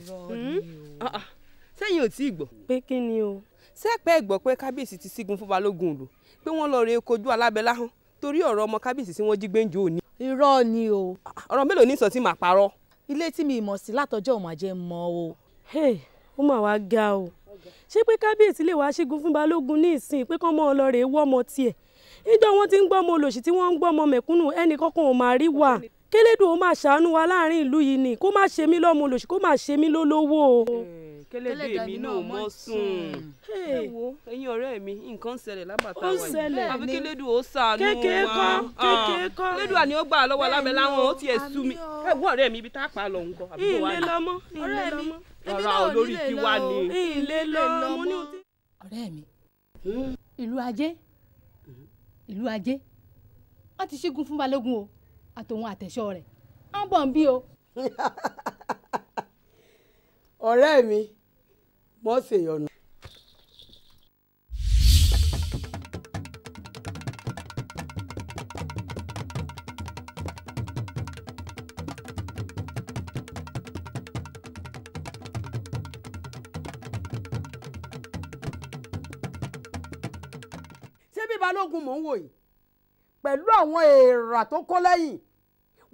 sẹ́yìn ò tí ì gbọ́. pé kí ni o. sẹ́pẹ́ gbọ́ pé kábíyèsí ti sígun fún Balógun ìlú pé wọ́n lọ rèé kojú Alábẹ́láhàn torí ọ̀rọ̀ ọmọ kábíyèsí tí wọ́n jí gbẹ́njọ́ òní. irọ́ ni o. ọ̀rọ̀ mélòó ní sọ tí màá parọ́. ilé tí mi mọ̀ sí látọjọ́ òun àjẹ́ mọ́ o. ó mà wá ga o ṣé pé kábíyèsí lè wá sígun fún Balógun ní ìsìn pé kán mọ́ ọ lọ rèé wọ́ ọmọ tiẹ̀ níjọ́ wọn ti ń gbọ́ ọmọ olòṣì tí wọ́n ń gbọ́ ọmọ mẹ̀kúnnù ẹnì kankan ò máa rí wà kélédùn ó máa ṣàánú wa láàrin ìlú yìí ni kó má ṣe mí lọ́mọ olòṣì kó má ṣe mí lólówó o. kélédùn èmi náà mọ́ sùn. ẹ wo ẹ̀yin ọ̀rẹ́ mi nǹkan ń ṣẹlẹ̀ lábàtà wa yìí àbí kélédùn ó ṣàánú wa. kékeré kọ́ kélédùn àní ó gbà lọ́wọ́ Alábẹ́láhàn ó tiẹ̀ sú mi. ẹ wọ ọ̀rẹ́ mi ibi tá a pa lọ nǹkan àbí bò wá ní. ọ̀rẹ́ mi ọ̀rọ̀ olórí ti wá ní. ilé lọ́mọ ọ̀rẹ́ mi ìlú ajé wọ́n ti ṣígun fún Balógun o àtòun àtẹ̀ṣọ́ rẹ̀ à ń bọ̀ ń bí o. ọ̀rẹ́ mi mọ̀ ṣèyọnu. ṣé bí Balógun mò ń wò yìí pẹ̀lú àwọn èèrà tó kó lẹ́yìn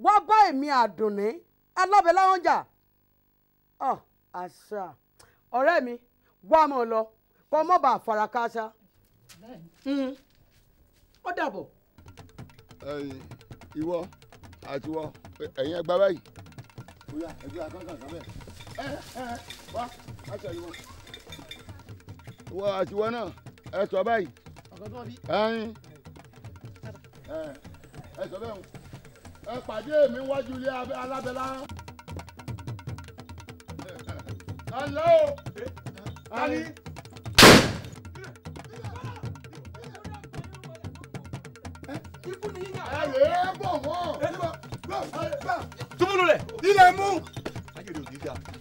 wá bá èmi Àdùnní Alábẹ́láhàn jà àṣà ọ̀rẹ́ mi wá mọ́ lọ kọ́ mọ́ bá farakásá ó dàbọ̀. ìwọ àtiwọ́ ẹ̀yin ẹgbà báyìí bóyá ẹgbẹ́ akọ́kàn kan bẹ́ẹ̀ wá aṣọ yìí wọn wọ àtiwọ́ náà ẹ sọ báyìí ẹ̀yin ẹ sọ bẹ́ẹ̀ ẹ pàdé mi wájú ilé alábẹ́lá hello ani. ẹ lè bọ̀ wọ́n. túmúlù lẹ̀. ilẹ̀ mú.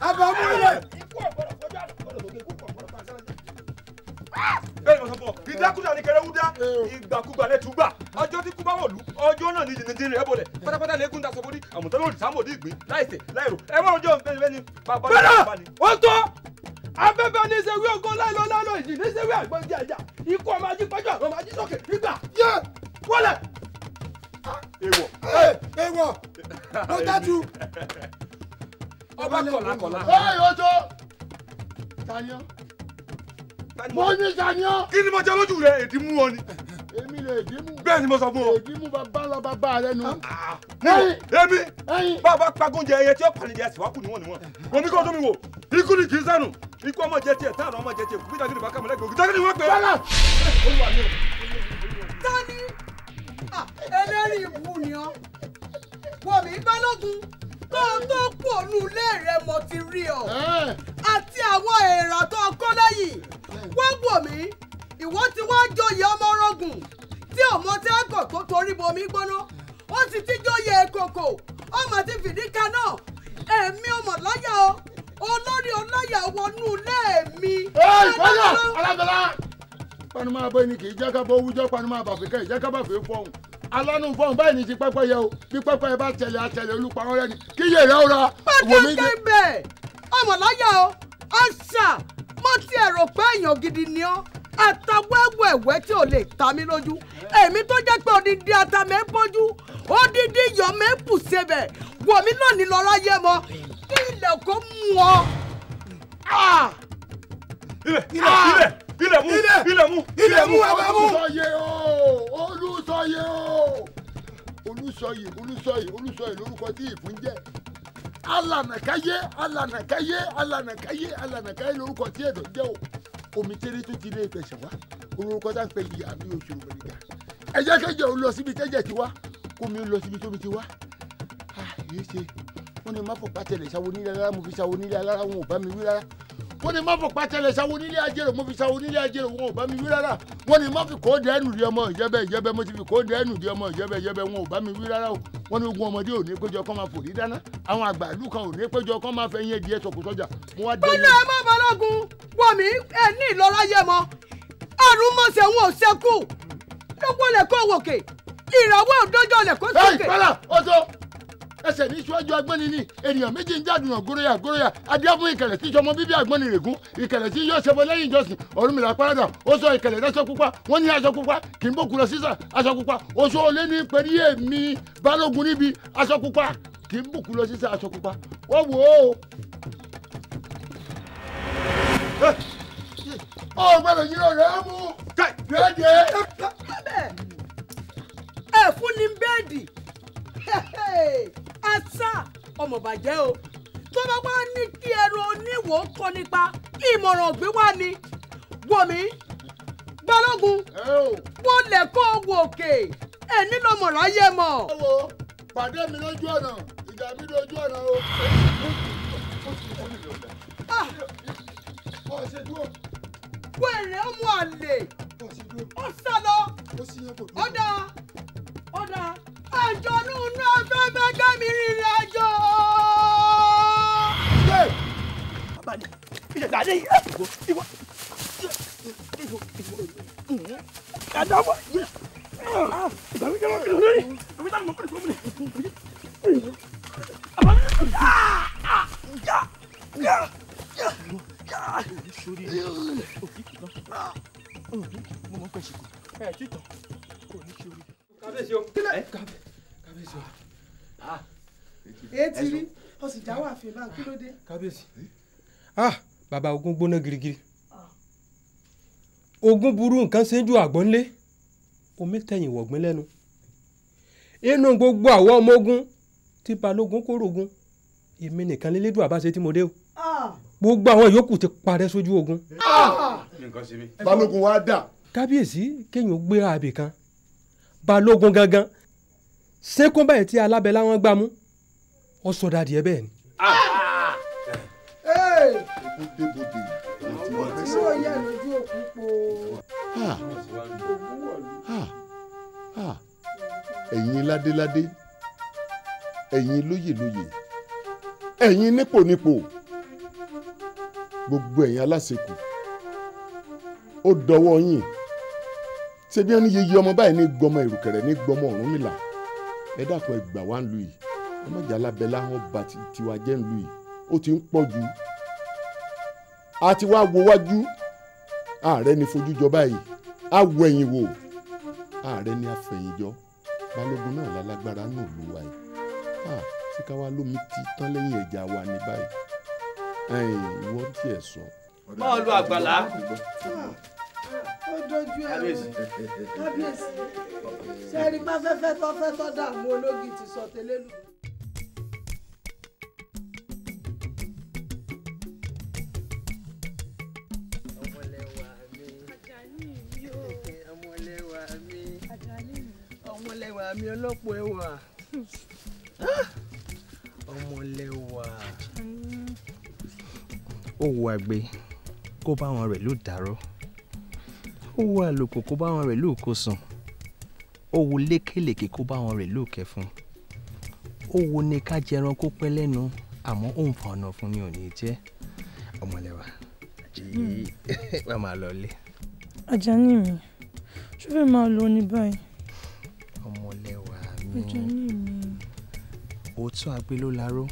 àbámú ilẹ̀. bẹ́ẹ̀ ni mo sọ fún ọ ìdákùdà ni kẹrẹ wúdá ìgbàkúgbà lẹ tùgbà ọjọ́ tí kú bá wọ̀lú ọjọ́ náà ní jìnnìjìnnì rẹ̀ bọ̀lẹ̀ pátápátá lẹ́gùn dasọ bódì àmọ̀tẹ́lẹ̀ òrìṣà mọ̀dí ìgbín láìsẹ̀ láìrò ẹ wọ́n ọjọ́ bẹ́ẹ̀ ni bàbá ni. ó tó afẹ́fẹ́ ní sẹ́wí ọgọ́ láìlọ́ láìlọ́ ìjì ní sẹ́wí àgbọ̀n jàjà ikú ọmọ ají pẹ́jọ́ àwọn ọmọ ají sókè nígbà yé wọlé. ewọ. ewọ mo dájú. ọba kọ̀lákọ̀lá. ẹ yóò tó taniọ́ mo ní taniọ́. kí ni mo jẹ lójú rẹ èdè mú ọ ni. èmi lè èdè mú. bẹ́ẹ̀ ni mo sọ fún ọ. èdè mú bàbá lọ bàbá rẹ nu. èmi bàbá pagóúnjẹ ẹyẹ tí ó pàlejò ẹsẹ̀ wá kù níwọ̀n níwọ̀n omi kò tó mi wò ikú ni kì í sànù ikú ọmọ jẹ tiẹ̀ táwọn ọmọ jẹ tiẹ̀ kú bídàgídì bá kàmú lẹ́gbẹ̀ẹ́ òkúta kí ni wọ́n pè é. tani ẹlẹ́rìí ìbú ni ọ́ wọ̀mí balógun kó o tó kú ònú ilé rẹ mo ti rí ọ àti àwọn èèrà tó kọ́ lẹ́yìn wọ́n wò mí ìwọ tí wọ́n joyè ọmọ orogun tí ọmọ tí a kọ̀ tó torí bomi gbóná ó sì ti joyè kòkò ọmọ ti fìdí kaná èmi ọmọ láyà o olórí ọláyà wọnú ilé mi. ìfọyà alágbèlá panumọ abọ ẹni kì í jẹ́ ká bọ́ wújọ́ panumọ àbàfẹ́ kẹ́ ìjẹ́ ká bá fẹ́ fọ́hùn alánú fọ́hùn báyìí ní ti pẹ́pẹ́ yẹ o bí pẹ́pẹ́ yẹ bá tẹ̀lé àtẹ̀lé olùpàrọ̀ rẹ ni kí yé rẹ ó ra wò mí dé. pàtàkì bẹ́ẹ̀ ọmọ láyà o àṣà mo ti ẹ̀rọ pé èèyàn gidi ni ọ́ àtàwẹ́wẹ́wẹ́ tí ò lè ta mí lójú èmi tó jẹ́ pé odidi ata mi ń bójú odidi iyọ̀ mi ń bù sebẹ̀ wò mí lónìí lọ́ra yé mọ́ kí ilẹ̀ kó mú ọ. ilẹ̀ mú olùsọyè olùsọyè lórúkọ tí ìfún jẹ́ alànàkáyé lórúkọ tí èdò jẹ́ o omi tẹ́lẹ̀ tó ti lé ìfẹsẹ̀ wá orúkọ tá ń pè ní àmì oṣù mẹ́ríkà ẹ jẹ́ kẹ́jẹ́ ò lọ síbi tẹ́jẹ̀ ti wá kómi ó lọ síbi tómi ti wá yìí ṣe wọ́n ní má fọ̀ pátẹ́lẹ̀ sáwo nílé alára mo fi sáwo nílé alára wọn ò bá mi wí rárá wọ́n ní má fọ̀ pátẹ́lẹ̀ sáwo nílé ajérò mo fi sáwo nílé ajérò wọn ò bá mi wí rárá wọ́n ní má fi kóòdù ẹnu di ọmọ ìjẹ́bẹ́ mo ti fi kóòdù ẹnu di ọmọ ìjẹ́bẹ́ wọn ò bá mi wí rárá o wọ́n ní ogun ọmọdé ò ní péjọ kọ́ máa fòrí dáná àwọn àgbà ìlú kan ò ní péjọ kọ́ máa fẹ́ yín ẹdìyẹ sọ̀kù sọ́jà mo wá dé. bọ́lá ẹ má balógun wọ̀ mí ẹ ní ìlọ́ra yẹ mọ́ àrùn mọ̀sẹ̀ wọn ò ṣẹ́kù lọ́wọ́ lẹ̀ kó wòkè ìràwọ̀ òdójọ́ lẹ̀ kó sókè. ẹ ìpàlà ọjọ́ ẹsẹ̀ ní síwájú agbọ́ni ni ènìyàn méjì ń jádùn góróyà adíáfún ìkẹlẹ̀ tí sọmọ bíbí agbọ́ni règún ìkẹlẹ̀ tí yóò ṣẹbọ lẹ́yìn ìjọsìn Ọ̀rúnmìlà parada ó sọ ìkẹlẹ̀ dáṣọ pupa wọ́n ní aṣọ pupa kì í bókun lọ sísà aṣọ pupa oṣù olé ní pẹ̀lú èmi balógun níbi aṣọ pupa kì í bókun lọ sísà aṣọ pupa wọ́n wò ó. ó gbọ́dọ̀ yín ọ̀rẹ́ mú déédéé. ẹ fún ni bẹ́ẹ̀dì àṣà ọmọ bàjẹ́ o tó bá wá ní kí ẹrù oníwò kọ nípa ìmọ̀ràn ògbé wá ni wọ̀mí balógun wọ́n lẹ̀ kó wò òkè ẹ̀ nínú ọmọọ̀rọ̀ ayé mọ̀. pàdé mi lójú ọ̀nà ìjà mi lójú ọ̀nà o. wẹ̀rẹ̀ ọmọ àlè ó sá lọ ọ̀dà àjọ̀nù náà fẹ́ fẹ́ kẹ́mi rìnrìn àjò. bàbá ni ìjẹ̀dá dé yìí ìwọ àdàbọ̀ ìgbàgbé jẹ́ wọ́n kìlọ̀ lórí ìgbàgbé jẹ́ wọ́n kìlọ̀ lórí. kábíyèsí o kábíyèsí o. etí rí o sì jáwọ́ àfihàn kí ló dé. kábíyèsí bàbá ogun gbóná girigiri ogun burú nǹkan ṣe ń ju àgbọ̀n lé omi tẹ̀yìn wọ̀gbìn lẹ́nu inú gbogbo àwọn ọmọ ogun tí balógun kó rògùn èmi nìkan lélédùn àbáṣe tí mo dé o gbogbo àwọn yòókù ti parẹ́ sójú ogun. balógun wa dà. kábíyèsí kéèyàn gbé ààbè kan balógun gangan ṣékún báyìí tí alábẹ́lá wọn gbá mú ọ sọ dàdí ẹ bẹ́ẹ̀ ni. ẹ̀yin ládéládé ẹ̀yin lóyèlóyè ẹ̀yin nípònípò gbogbo ẹ̀yin aláṣekù ó dọwọ́ yín ṣé bí wọ́n ní yeye ọmọ báyìí ní gbọmọ ìrùkẹ̀rẹ̀ ní gbọmọ Ọ̀rúnmìlà ẹ dákun ẹ gbà wá ń lu yìí ẹ má jà lábẹ́lá wọn bá tiwa jẹ́ ń lu yìí ó ti ń pọ̀ jù a ti wá wo wájú ààrẹ ní fojú jọ báyìí a wo ẹ̀yìn wò ààrẹ ní afẹ̀yìnjọ balógun náà lálágbára náà ló wà yìí ṣé ká wá lómi ti tán lẹ́yìn ẹ̀já wa ní báyìí ìwọ tí ẹ sọ. máa lo àgbàlá. ó dojú ẹ kábíyèsí sẹ́ẹ̀rí bá fẹ́fẹ́ tọ́ dààmú ológi ti sọ tẹ́lẹ̀ lù. ọmọlẹ́wà mi ọlọ́pọ̀ ẹwà ọmọlẹ́wà. ó wo àgbẹ̀ kó bá wọn rẹ̀ ló dàrọ́ ó wo àlòkò kó bá wọn rẹ̀ ló kó sùn ó wo lékèlèkè kó bá wọn rẹ̀ ló kẹfun ó wo ní ká jẹran kó pẹ́ lẹ́nu àmọ́ òun fa ọ̀nà fún ni ò ní jẹ́ ọmọlẹ́wà Àjàyí wàá máa lọ ilé. Àjàní mi ṣó fẹ́ máa lọ ní báyìí. ọmọlẹ́wà mi Àjàní mi. òótọ́ àgbẹ̀ ló laró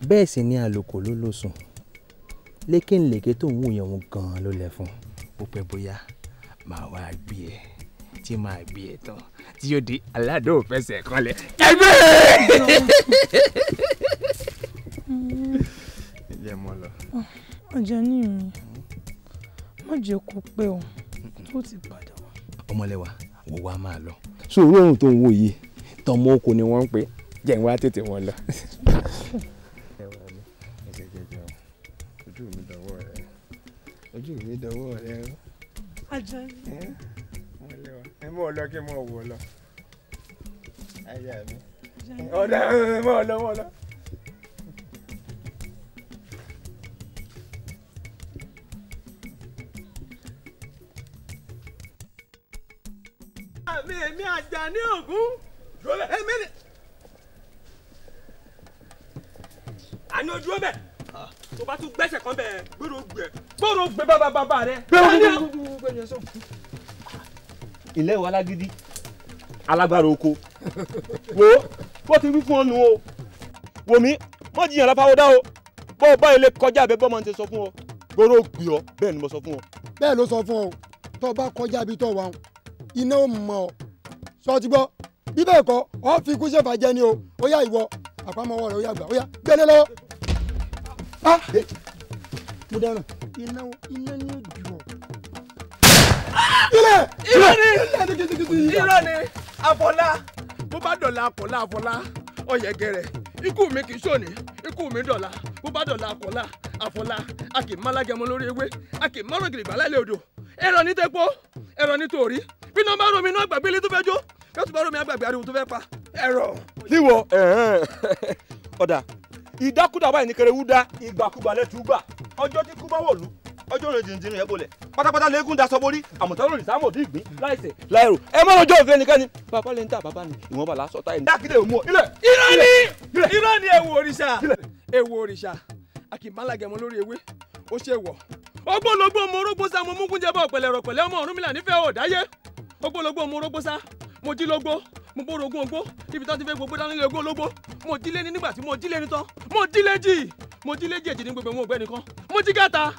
bẹ́ẹ̀ sì ni àlòkò ló lò sùn lékèǹlèké tó ń wù yẹn wọn gan-an ló lẹ̀ fún bó pẹ́ bóyá màá wá gbé ẹ tí màá gbé ẹ tán tí yóò di aládùn òfẹsẹ̀ kanlẹ̀ ẹgbẹ́. ilé mọ́ lọ. Àjàní mi má jẹ́ kó pẹ́ o tó ti padà wá. ọmọlẹ́wà wò wá máa lọ. sóòrò ohun tó ń wò yìí tọmọ oko ni wọ́n ń pè jẹ́ ń wá tètè wọn lọ. ojú mi dọwọ́ rẹ ojú mi dọwọ́ rẹ. Àjàní. ẹ mọ̀ ọ́ lọ kí n mọ̀ wò lọ. ayé mi ọ̀dà mọ̀ ọ́ lọ mọ̀ ọ́ lọ. èmi Àjàní Ògún èmi ni. àní ojú ọbẹ̀ tó bá tún gbẹ́sẹ̀ kan bẹ́ẹ̀ gbọ́dọ̀ gbé bàbá rẹ. ilé wa lágídí alágbára oko wo bó ti wí fún ọ nù o wò mí mọ jiyàn láfáwọdá o bó o bá ilé kọjá abẹ bọ́mọ ti sọ fún ọ gbọ́dọ̀ gbé ọ bẹ́ẹ̀ ni mo sọ fún ọ. bẹ́ẹ̀ ló sọ fún ọ tó o bá kọjá bí tó o wà ń iná ò mọ̀ ọ́ sọ ti gbọ́ bí bẹ́ẹ̀ kọ́ ọ fi ikú ṣèfà jẹ ni o ó yá ìwọ àpamọ́wọ́ rẹ̀ ó yá gbà ó yá gbélé lọ́wọ́. mo dáná iná ní ojú ọ. irọ́ ni Àfọlá bó bá dọ̀la Àfọlá ọ̀yẹ̀gẹ̀rẹ̀ ikú mi kì í ṣòní ikú mi dọ̀la bó bá dọ̀la Àfọlá a kì í málágẹmọ lórí ewé a kì í mọ́rọ̀ gidigba lálẹ́ odò ẹ̀rọ ní tẹ́pọ̀ ẹ̀rọ ní tòrí bí náà bá romi náà gbàgbé ilé tó fẹ́ jó yóò tún bá romi àgbàgbé ariwo tó fẹ́ pa ẹ̀rọ. níwọ ọ̀dà ìdákúdà báyìí ní kẹrẹ́wú dá ìgbàkúgbà lẹ́tù gbà ọjọ́ tí kú bá wọ̀lú ọjọ́ rẹ̀ jìnjìn yẹn bolẹ̀ pátápátá lẹ́gùn daṣọ borí àmọ̀tẹ́rù ní sámọ̀ dín ìgbín láìsẹ̀ láìrò ẹ má lọ́jọ́ òfin ẹnikẹ́ni bàbá lè ń tà bàbá ni ìwọ̀n bàlá sọ́tà ẹ̀ dákìlẹ̀ òmù ọ ilẹ̀. irọ́ ni ewu òrìṣà a kì í málágẹmọ lórí ewé ó ṣe wọ̀ ogbólógbó ọmọ orógbó sá mo múgún jẹbọ pẹ̀lẹ́rọ̀pẹ̀lẹ́ ọmọ Ọ̀rúnmìlà nífẹ̀ẹ́ òdáyé ogbólógbó ọmọ orógbó sá mo jí lógbó mo bó rogún ogbó ibi tán ti fẹ́ gbogbo dání lé ogún ológbó mo jí lé ní nígbà tí mo jí lé ní tán mo jí lé jì èjì ní gbogbo mo gbẹ́ nìkan mo jí gàtà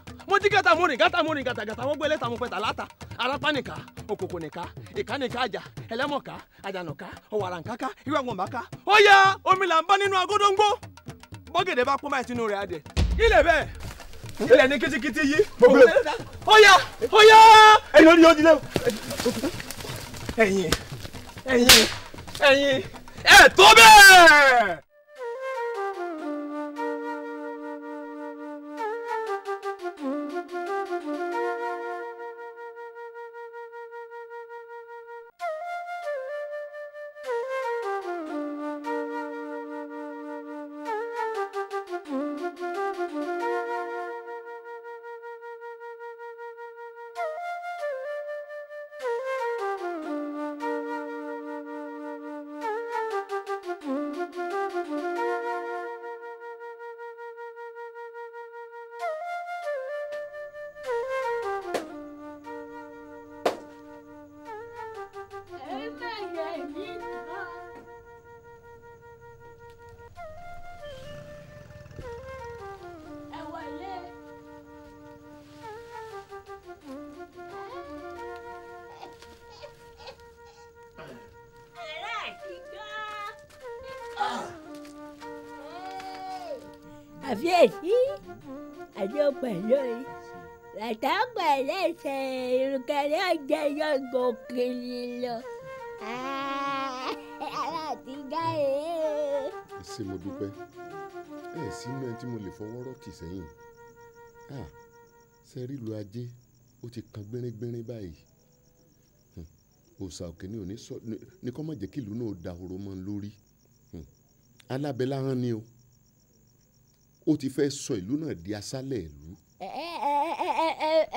mo rìn gàtà wọ́n gbé lẹ́ta mo pẹ̀tà láta arápá nìka òkòkò nìka ìka nìka àjà ẹlẹ́mọ̀ká àjànàká ọ̀wàràǹkáká irú àwọn ọ̀bàká ó yá omi là ń bá nínú agódóńgbó bọ́gẹ̀dẹ̀ bá pọ́n báyìí sínú rẹ̀ adẹ̀ ilẹ̀ bẹ́ẹ̀ ilẹ̀ ní kìtìkìtì yìí ó yá ẹ̀yin ló ní yóò dilẹ̀ ẹ̀yin ẹ tó bẹ́ẹ̀. àfíèsí àjọpẹ̀lú látàpẹ̀lẹ́sẹ̀ ìrùkẹ̀rẹ̀ ọ̀jẹ̀ yóò gòkè lọ aláàtí gáyé. ẹ ṣé mo dúpẹ́ ẹ sínú ẹni tí mo lè fọwọ́ rọ́ tì sẹ́yìn ṣe rí ìlú ajé ó ti kan gbérín-gbérín báyìí òòṣà òkè ni òní sọ ní kọ́ má jẹ́ kí ìlú náà dahoro mọ́ lórí alábẹ́láhán ni o ó ti fẹ́ sọ ìlú náà di aṣálẹ̀ ìlú.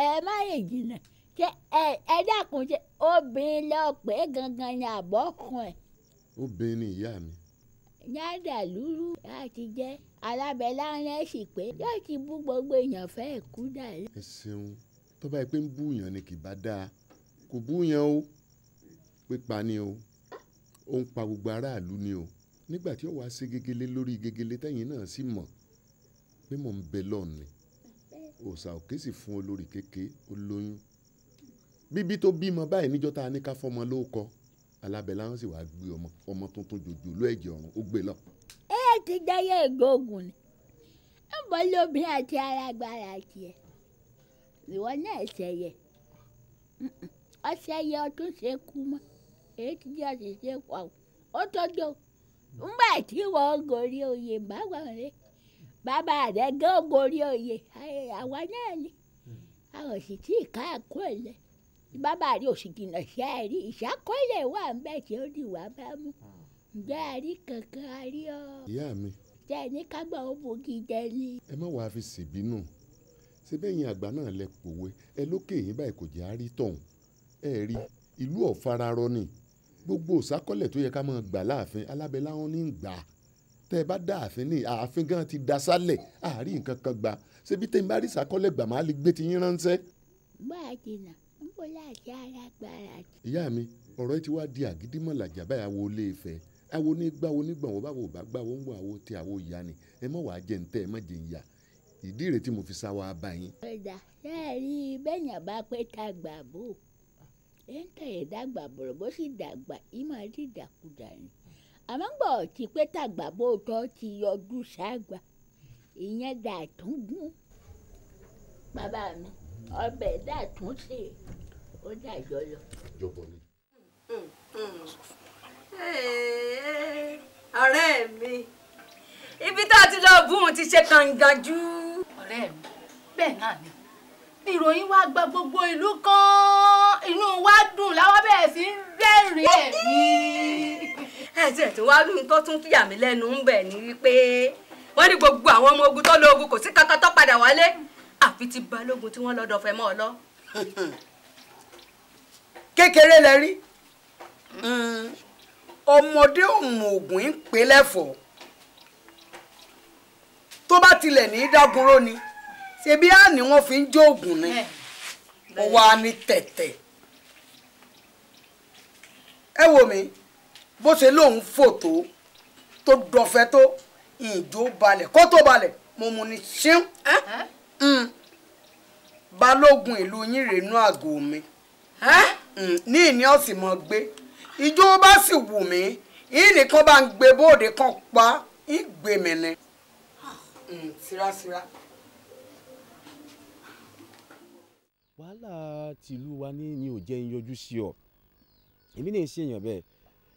ẹ má yè jìnnà ṣé ẹ dákun ṣe obìnrin lọ pé gangan ni àbọ̀kùn ẹ̀. obìnrin ni ìyá mi. yàdà lúrú láti jẹ́ alábẹ́láhán ẹ̀ sì pé yóò ti bú gbogbo èèyàn fẹ́ kú dàlẹ́. ẹ ṣeun tó bá yẹ pé ń búyàn ni kì bá dáa kò búyàn o pípa ni o ó ń pa gbogbo aráàlú ni o nígbà tí ó wàá ṣe gegele lórí gegele tẹ́yìn náà sì mọ̀ pé mò ń bẹ lọ́ọ̀ni òòṣà òkè sì fún olórí kéke olóyún bíbí tó bímọ báyìí níjọ́ tá a ní ká fọmọ lóòkọ alábẹ́láhán sì wàá gbé ọmọ tuntun jòjòló ẹ̀jẹ̀ ọ̀run ó gbé lọ. ẹ ti dáyé ìgbógun ni ń bọ lóbìnrin àti alágbára tiẹ̀ ìwọ náà ṣẹyẹ ọṣẹyẹ ọtún ṣe kú mọ́ èyí tí jẹ́ ọ̀ṣẹ̀ṣẹ̀ pọ̀ ó tọ́jú ńgbà tí wọ́n gorí oyè báwa rẹ̀ bàbá rẹ̀ gán gorí oyè àwa náà ni a ò sì tí ì ká àkó lẹ̀ bàbá rẹ̀ ò sì jìnnà sí àárí ìṣàkọọ́lẹ̀ wà ń bẹ̀ tí ó di wà bá mú ǹjẹ́ àárí kankan àárí ọ. ìyá mi. jẹ́ ní kágbà ó bogi jẹ ni. ẹ má wàá fi ṣèbínú ṣé bẹ́yìn àgbà náà lẹ pòwe ẹ lókè yín báyìí kò jẹ́ àárí tọ̀hún ẹ rí ìlú ọ̀fararọ ni gbogbo òsákọ́lẹ̀ tó yẹ ká máa gbà láàfin alábẹ́láhán ní gbà tẹ́ ẹ bá dá ààfin ní ààfin gan ti da sálẹ̀ àárín nǹkan kan gbà ṣébi tẹ́ ń bá rí ìsákọ́lẹ̀ gbà máa lè gbé ti yín ránṣẹ́. bá a jìnnà ń bọ́ láti alágbára. ìyá mi ọ̀rọ̀ ẹ ti wá di àgídímọ̀làjà báyà wo lé Ifẹ̀ awo ní gbáwo nígbàwọ́ báwo bá gbáwo ń gbọ́ àwo tí àwo ìyá ni ẹ má wàá jẹ ntẹ́ ẹ má jẹ ìyá ìdí rẹ̀ tí mo fi sá wa bá yín. ọ̀dà sẹ́ẹ̀rí bẹ́yàn bá pé tá gbà bò ẹ̀ ń tẹ̀yẹ̀ dàgbà bọ̀rọ̀ bó sì dàgbà ìmọ̀ àti ìdàkudà ni àmọ́ gbọ́ ti pé tàgbà bó tọ́ ti yọjú ságbà ìyẹn dàtún gún bàbá mi ọbẹ̀ dàtún sè ó dàjọ́ lọ. jọ̀bọ̀ ni. ọ̀rẹ́ mi ibi tá a ti lọ bùn ti ṣe kàngan jù. ọ̀rẹ́ mi bẹ́ẹ̀ náà ni ìròyìn wa gba gbogbo ìlú kan inú wa dùn láwọn bẹ̀rẹ̀ sí rẹ́rìn ẹ̀mí. ẹ̀sẹ̀ tó wá lóhun tó tún kíyà mí lẹ́nu ń bẹ̀ ni wípé wọ́n ní gbogbo àwọn ọmọ ogun tó lọ ogun kò sí kankan tó padà wálé àfi ti balógun tí wọ́n lọ́dọ̀ fẹ́ mọ́ ọ lọ. kékeré lẹ rí ọmọdé òmù ògùn ń pè lẹ́fọ̀ọ́ tó bá tilẹ̀ ní í dágunró ni ṣebí àní wọ́n fi ń jó ògùn ni wọ́n wá ní tẹ̀tẹ̀ ẹ wò mí bó ṣe lóun fò tó dọ̀fẹ́ tó ìjó balẹ̀ kó tó balẹ̀ mo mú ni ṣíún balógun ìlú yín rèénú àgọ́ mi ní ìní ọ̀sìn mọ́ gbé ìjó bá sì wù mí yín nìkan bá ń gbé bóde kan pa ń gbé mi ni sírásírá. wàhálà tìlú wa ní ò jẹ́ ń yọjú sí ọ èmi náà ṣe èèyàn bẹ́ẹ̀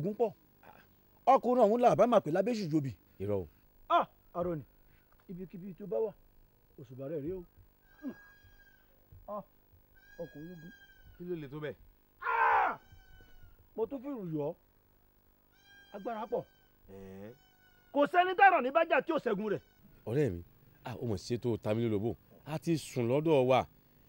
oògùn pọ̀ ọkùnrin ọ̀hún là bá máa pè lábẹ́ ṣùjọbì. irọ́ o. àrò ni ibikíbi tó bá wà òṣùbà rẹ̀ rí o. ọkùnrin ogun. kí ló lè tó bẹ́ẹ̀. mo tún fi rùyọ́ agbára pọ̀ kò sẹ́ni tààrà ní bájà tí ò ṣẹ́gun rẹ̀. ọ̀rẹ́ mi ó mọ̀ ṣètò tamilólobó a ti sùn lọ́dọ̀ wa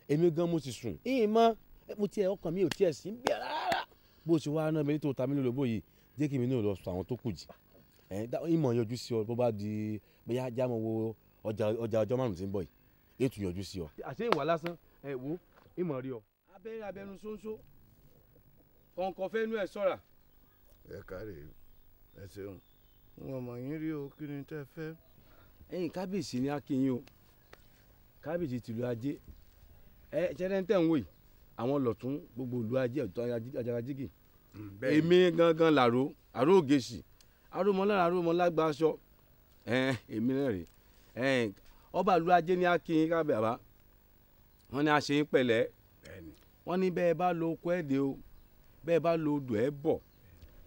èmi gan mo ti sùn ìyìn mọ́ mo tiẹ̀ ọkàn mi ò tiẹ̀ sí bẹ́ẹ̀ rárá bó ṣe wá náà mi nítorí tamilólobó yìí jẹ́ kí mi náà lọ sọ àwọn tó kù jì ìmọ̀ yọjú sí ọ bó bá di bóyá jámọ̀ wo ọjà ọjọ́ márùn-ún tí ń bọ̀ yìí ètò yọjú sí ọ. àṣé ìwà lásán wo ìmọ̀ rí ọ. abẹ́rẹ́ abẹnú ṣóńṣó ọ̀nkọ̀ fẹ́nu ẹ̀ sọ́ra. ẹ káre ẹ ṣeun wọn mọ yín rí o kí ni tẹ́ fẹ́. ẹ̀yin kábíyèsí ni akínyìn o kábíyèsí tìlú ajé ṣẹlẹ́ńtẹ̀ ń wò yìí àwọn lọ̀tún gbogbo ìlú ajé ọ̀tún ajarajigi èmi gangan làró àró ògèṣì àròmọlára àròmọlágbá aṣọ èmi náà rè ọba ìlú ajé ní akínyìn kábẹ̀ bàbá wọn ní aṣèyìn pẹ̀lẹ́ wọn ní bẹ́ẹ̀ bá lo oko ẹ̀dẹ̀ o bẹ́ẹ̀ bá lo odò ẹ̀ bọ̀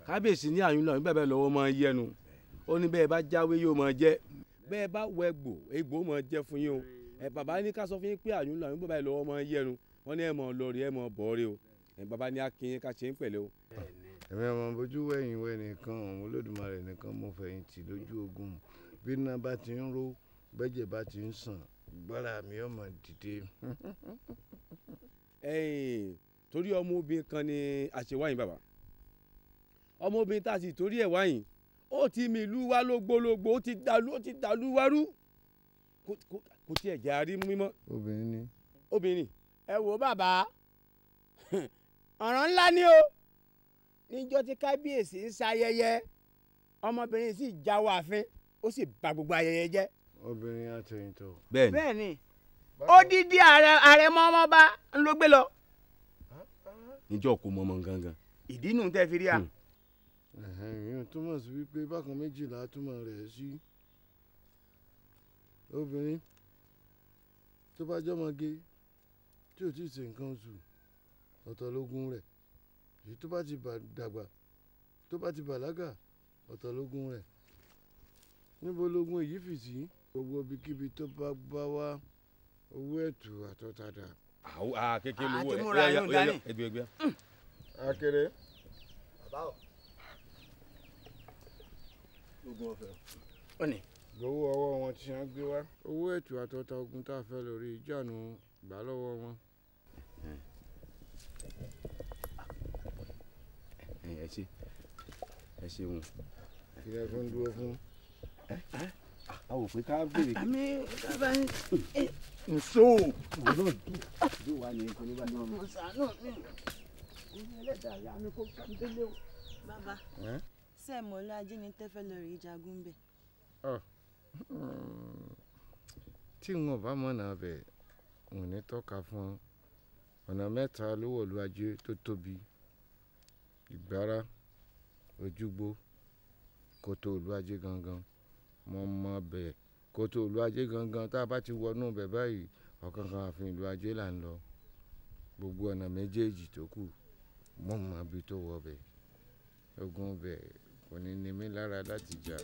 kábíyèsí ní àyùn náà bẹ́ẹ̀ bẹ́ẹ̀ lọ́wọ́ máa yẹnu ó ní bẹ́ẹ̀ bá jáwé yóò máa jẹ́ bẹ́ẹ̀ bá wọ egbò máa jẹ́ fún yín o bàbá ní ká sọ fún yín pé àyùn náà bẹ́ẹ̀ bẹ́ẹ̀ lọ́wọ́ máa yẹnu wọ́n ní ẹ̀ mọ̀ lọ rí ẹ̀ mọ̀ bọ̀ rí o bàbá ní akínyìn ká ṣe ń pẹ̀lẹ́ o. ẹ̀mí ọmọ bójú wẹ̀yìn wẹ̀ nìkan òun Olódùmarè nìkan mo fẹ̀yìntì lójú ogun bí iná bá ti ń ró bẹ́jẹ̀ bá ti ń sàn gbára mi ọmọ dìde. torí ọmọbìnrin kan ni àṣewáyìn bàbá ọmọbìnrin tá a sì torí ẹ̀ wáyìn ó ti mi ìlú wa lógbólógbó ó ti dàlú wárú kò tiẹ̀ jẹ́ àrí mímọ́. obìnrin ni. obìnrin. ẹ wo bàbá ọ̀ràn ńlá ni o níjọ́ tí kábíyèsí ń ṣayẹyẹ ọmọbìnrin sì jáwọ́ àfin ó sì bà gbogbo ayẹyẹ jẹ́. obìnrin àtẹ̀yìntọ̀. bẹ́ẹ̀ni odidi àrẹ̀mọ ọmọọba ń ló gbé lọ. níjọ́ kò mọ ọmọ gangan. ìdí nù tẹ́ fi rí a. ìyẹn túmọ̀ sí wípé bákan méjìlá túmọ̀ rẹ̀ sí obìnrin tó bá jọmọge tí ò tí ì ṣe nǹkan oṣù ọ̀tọ̀ lógún rẹ̀ èyí tó bá ti dàgbà tó bá ti bàlágà ọ̀tọ̀ lógún rẹ̀ níbo lógún èyí fì sí gbogbo ibikíbi tó bá wá owó ẹ̀tù àtọ́tàdà. kékeré lówó àti múra yóò dání. ẹgbẹ́. akéré. bàbá o. ogun ọ̀fẹ́. ó ní. gbowó ọwọ́ wọn tí wọ́n gbé wá owó ẹ̀tù àtọ́ta ogun tá a fẹ́ lórí ìjánu gbà lọ́wọ́ wọn. ẹ ṣeun. kí ẹ fún dúró fún. a wò pé ká béèrè. àmì bàbá ń nso. ìwọ náà dùn wá ní ìkọ́ni bá náà. mo ṣàánú mi ìyẹn ẹlẹ́dàá ya mi kó kàndélé o. bàbá ṣé mọ̀lá ajé ni tẹ́fẹ́ lọ rí jagun bẹ̀. tí wọn bá mọ̀nà bẹ̀ wọn ní tọ́ka fún ọ̀nà mẹ́ta ló wọ̀lú ajé tó tóbi ìgbára ojúgbó kòtò ìlú ajé gangan mo mọ bẹ́ẹ̀ kòtò ìlú ajé gangan tá a bá ti wọnú bẹ̀ báyìí ọ̀kan kan àfin ìlú ajé là ń lọ gbogbo ọ̀nà méjèèjì tó kù mo mọ ibi tó wọ bẹ̀ ogun bẹ̀ kò ní ní mí lára láti jà.